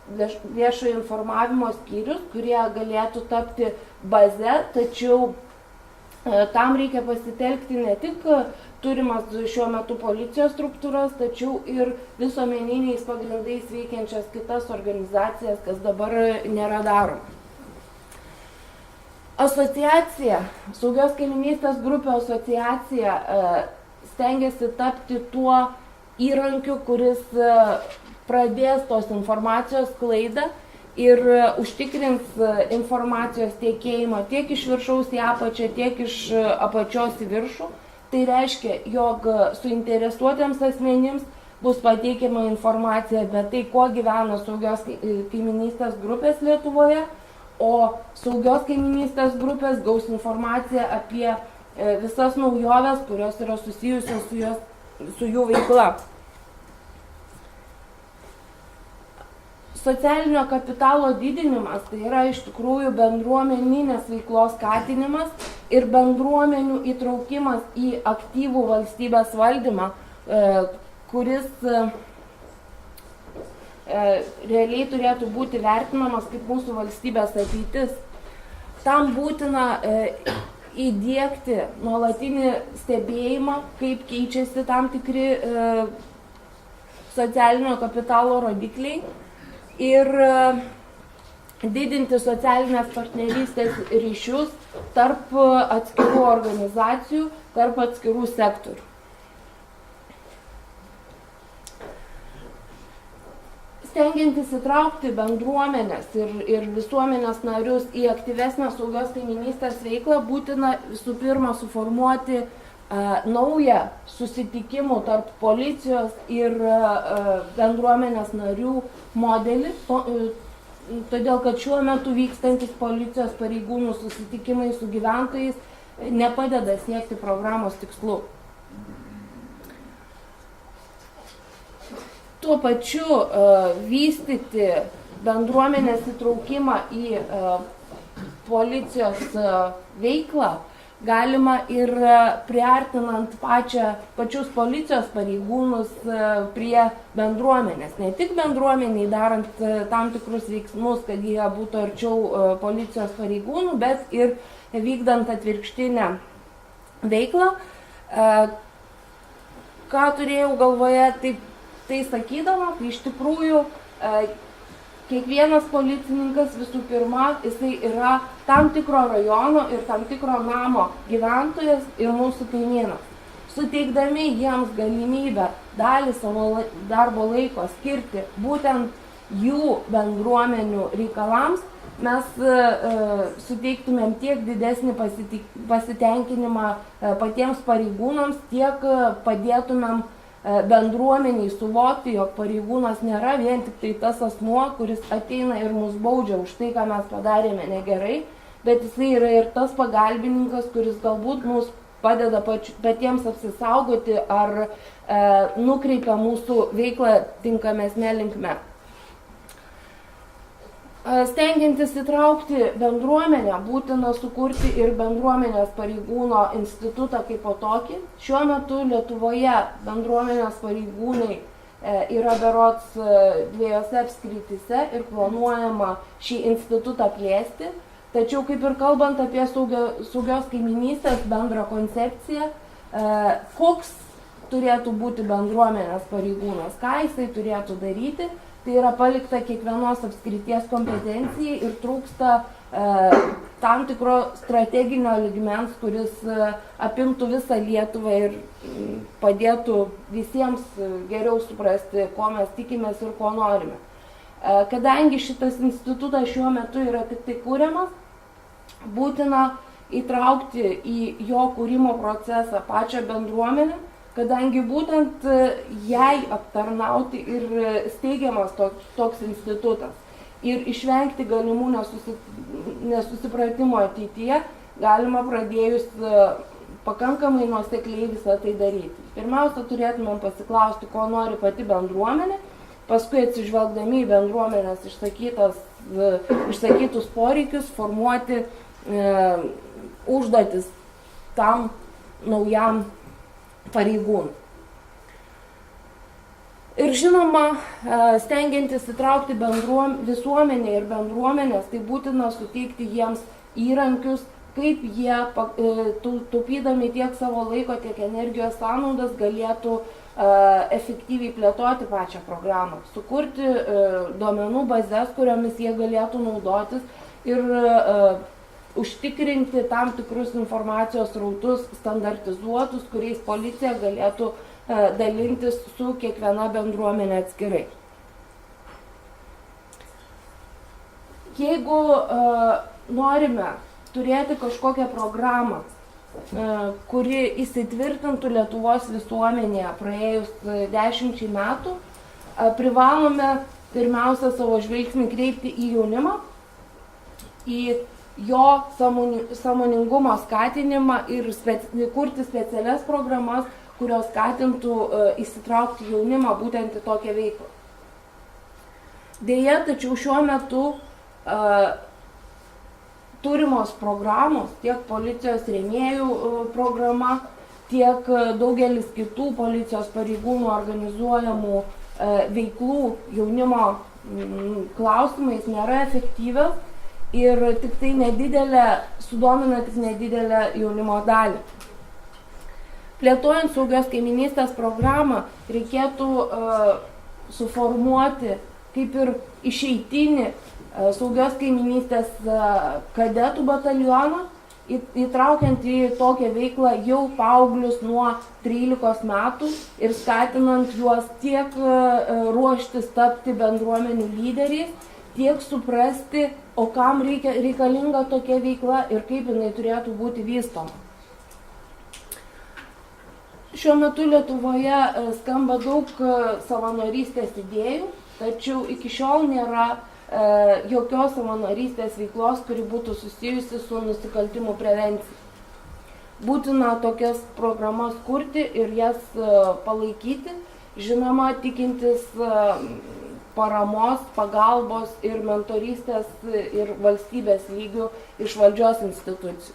viešojo informavimo skyrius, kurie galėtų tapti baze, tačiau tam reikia pasitelkti ne tik turimas šiuo metu policijos struktūras, tačiau ir visuomeniniais pagrindais veikiančias kitas organizacijas, kas dabar nėra daroma. Asociacija, saugios kaimynystės grupių asociacija stengiasi tapti tuo įrankiu, kuris pradės tos informacijos sklaidą ir užtikrins informacijos tiekėjimą tiek iš viršaus į apačią, tiek iš apačios į viršų. Tai reiškia, jog suinteresuotiems asmenims bus pateikiama informacija apie tai, kuo gyvena saugios kaimynystės grupės Lietuvoje, o saugios kaimynystės grupės gaus informaciją apie visas naujoves, kurios yra susijusios su jų veikla. Socialinio kapitalo didinimas tai yra iš tikrųjų bendruomeninės veiklos skatinimas ir bendruomenių įtraukimas į aktyvų valstybės valdymą, kuris realiai turėtų būti vertinamas kaip mūsų valstybės ateitis. Tam būtina įdiegti nuolatinį stebėjimą, kaip keičiasi tam tikri socialinio kapitalo rodikliai ir didinti socialinės partnerystės ryšius tarp atskirų organizacijų, tarp atskirų sektorių. Stengiantis įtraukti bendruomenės ir visuomenės narius į aktyvesnę saugios kaimynystės veiklą, būtina visų pirma suformuoti naują susitikimų tarp policijos ir bendruomenės narių modelį, todėl kad šiuo metu vykstantis policijos pareigūnų susitikimai su gyventojais nepadeda siekti programos tikslų. tuo pačiu vystyti bendruomenės įtraukimą į policijos veiklą galima ir priartinant pačius policijos pareigūnus prie bendruomenės. Ne tik bendruomeniai darant tam tikrus veiksmus, kad jie būtų arčiau policijos pareigūnų, bet ir vykdant atvirkštinę veiklą. Ką turėjau galvoje, tai sakydama, kai iš tikrųjų kiekvienas policininkas visų pirma, jisai yra tam tikro rajono ir tam tikro namo gyventojas ir mūsų kaimynas. Suteikdami jiems galimybę dalį savo darbo laiko skirti būtent jų bendruomenių reikalams, mes suteiktumėm tiek didesnį pasitenkinimą patiems pareigūnams, tiek padėtumėm bendruomeniai suvokti, jog pareigūnas nėra vien tik tai tas asmuo, kuris ateina ir mus baudžia už tai, ką mes padarėme negerai, bet jisai yra ir tas pagalbininkas, kuris galbūt mums padeda patiems apsisaugoti ar nukreipia mūsų veiklą tinkamesnė linkme. Stengiantis įtraukti bendruomenę, būtina sukurti ir bendruomenės pareigūno institutą kaip po tokį. Šiuo metu Lietuvoje bendruomenės pareigūnai yra berods 2 apskrityse ir planuojama šį institutą plėsti. Tačiau kaip ir kalbant apie saugios kaiminystės bendrą koncepciją, koks turėtų būti bendruomenės pareigūnas, ką jisai turėtų daryti, tai yra palikta kiekvienos apskrities kompetencijai ir trūksta tam tikro strateginio lygmens, kuris apimtų visą Lietuvą ir padėtų visiems geriau suprasti, ko mes tikimės ir ko norime. Kadangi šitas institutas šiuo metu yra tik tai kūriamas, būtina įtraukti į jo kūrimo procesą pačią bendruomenę, kadangi būtent jai aptarnauti ir steigiamas toks institutas. Ir išvengti galimų nesusipratimo ateityje galima pradėjus pakankamai nuosekliai visą tai daryti. Pirmiausia, turėtumėm pasiklausti, ko nori pati bendruomenė, paskui atsižvelgdami į bendruomenės išsakytus poreikius, formuoti užduotis tam naujam pareigūnų. Ir žinoma, stengiantis įtraukti visuomenę ir bendruomenės, tai būtina suteikti jiems įrankius, kaip jie, taupydami tiek savo laiko, tiek energijos sąnaudas, galėtų efektyviai plėtoti pačią programą, sukurti duomenų bazes, kuriomis jie galėtų naudotis ir užtikrinti tam tikrus informacijos srautus standartizuotus, kuriais policija galėtų dalintis su kiekviena bendruomenė atskirai. Jeigu norime turėti kažkokią programą, kuri įsitvirtintų Lietuvos visuomenėje praėjus 10 metų, privalome pirmiausia savo žvilgsnį kreipti į jaunimą, į jo sąmoningumo skatinimą ir kurti specialias programas, kurios skatintų įsitraukti jaunimą būtent į tokią veiklą. Deja, tačiau šiuo metu turimos programos, tiek policijos rėmėjų programa, tiek daugelis kitų policijos pareigūnų organizuojamų veiklų jaunimo klausimais nėra efektyvios ir tik tai sudomina tik nedidelę jaunimo dalį. Plėtojant saugios kaiminystės programą, reikėtų suformuoti kaip ir išeitinį saugios kaiminystės kadetų batalioną, įtraukiant į tokią veiklą jau paauglius nuo 13 metų ir skatinant juos tiek ruoštis tapti bendruomenių lyderiais, tiek suprasti, o kam reikalinga tokia veikla ir kaip jinai turėtų būti vystoma. Šiuo metu Lietuvoje skamba daug savanorystės idėjų, tačiau iki šiol nėra jokios savanorystės veiklos, kuri būtų susijusi su nusikaltimų prevencija. Būtina tokias programas kurti ir jas palaikyti žinoma, tikintis paramos, pagalbos ir mentorystės ir valstybės lygių iš valdžios institucijų.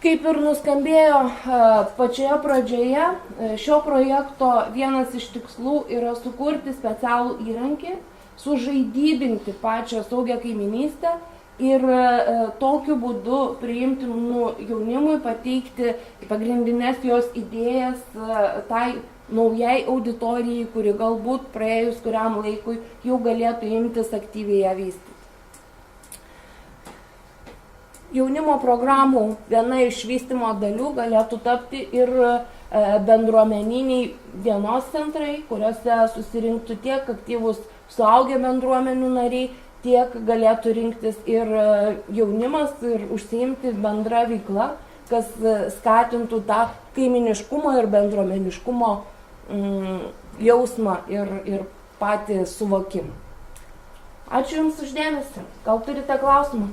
Kaip ir nuskambėjo pačioje pradžioje, šio projekto vienas iš tikslų yra sukurti specialų įrankį, sužaidybinti pačią saugią kaiminystę ir tokiu būdu priimtinų jaunimui pateikti pagrindinės jos idėjas tai naujai auditorijai, kuri galbūt praėjus kuriam laikui jau galėtų imtis aktyviai ją vystyti. Jaunimo programų viena iš vystymo dalių galėtų tapti ir bendruomeniniai dienos centrai, kuriuose susirinktų tiek aktyvus suaugę bendruomenių nariai, tiek galėtų rinktis ir jaunimas ir užsiimti bendrą veiklą, kas skatintų tą kaiminiškumo ir bendruomeniškumo jausmą ir patį suvokimą. Ačiū Jums už dėmesį. Gal turite klausimą?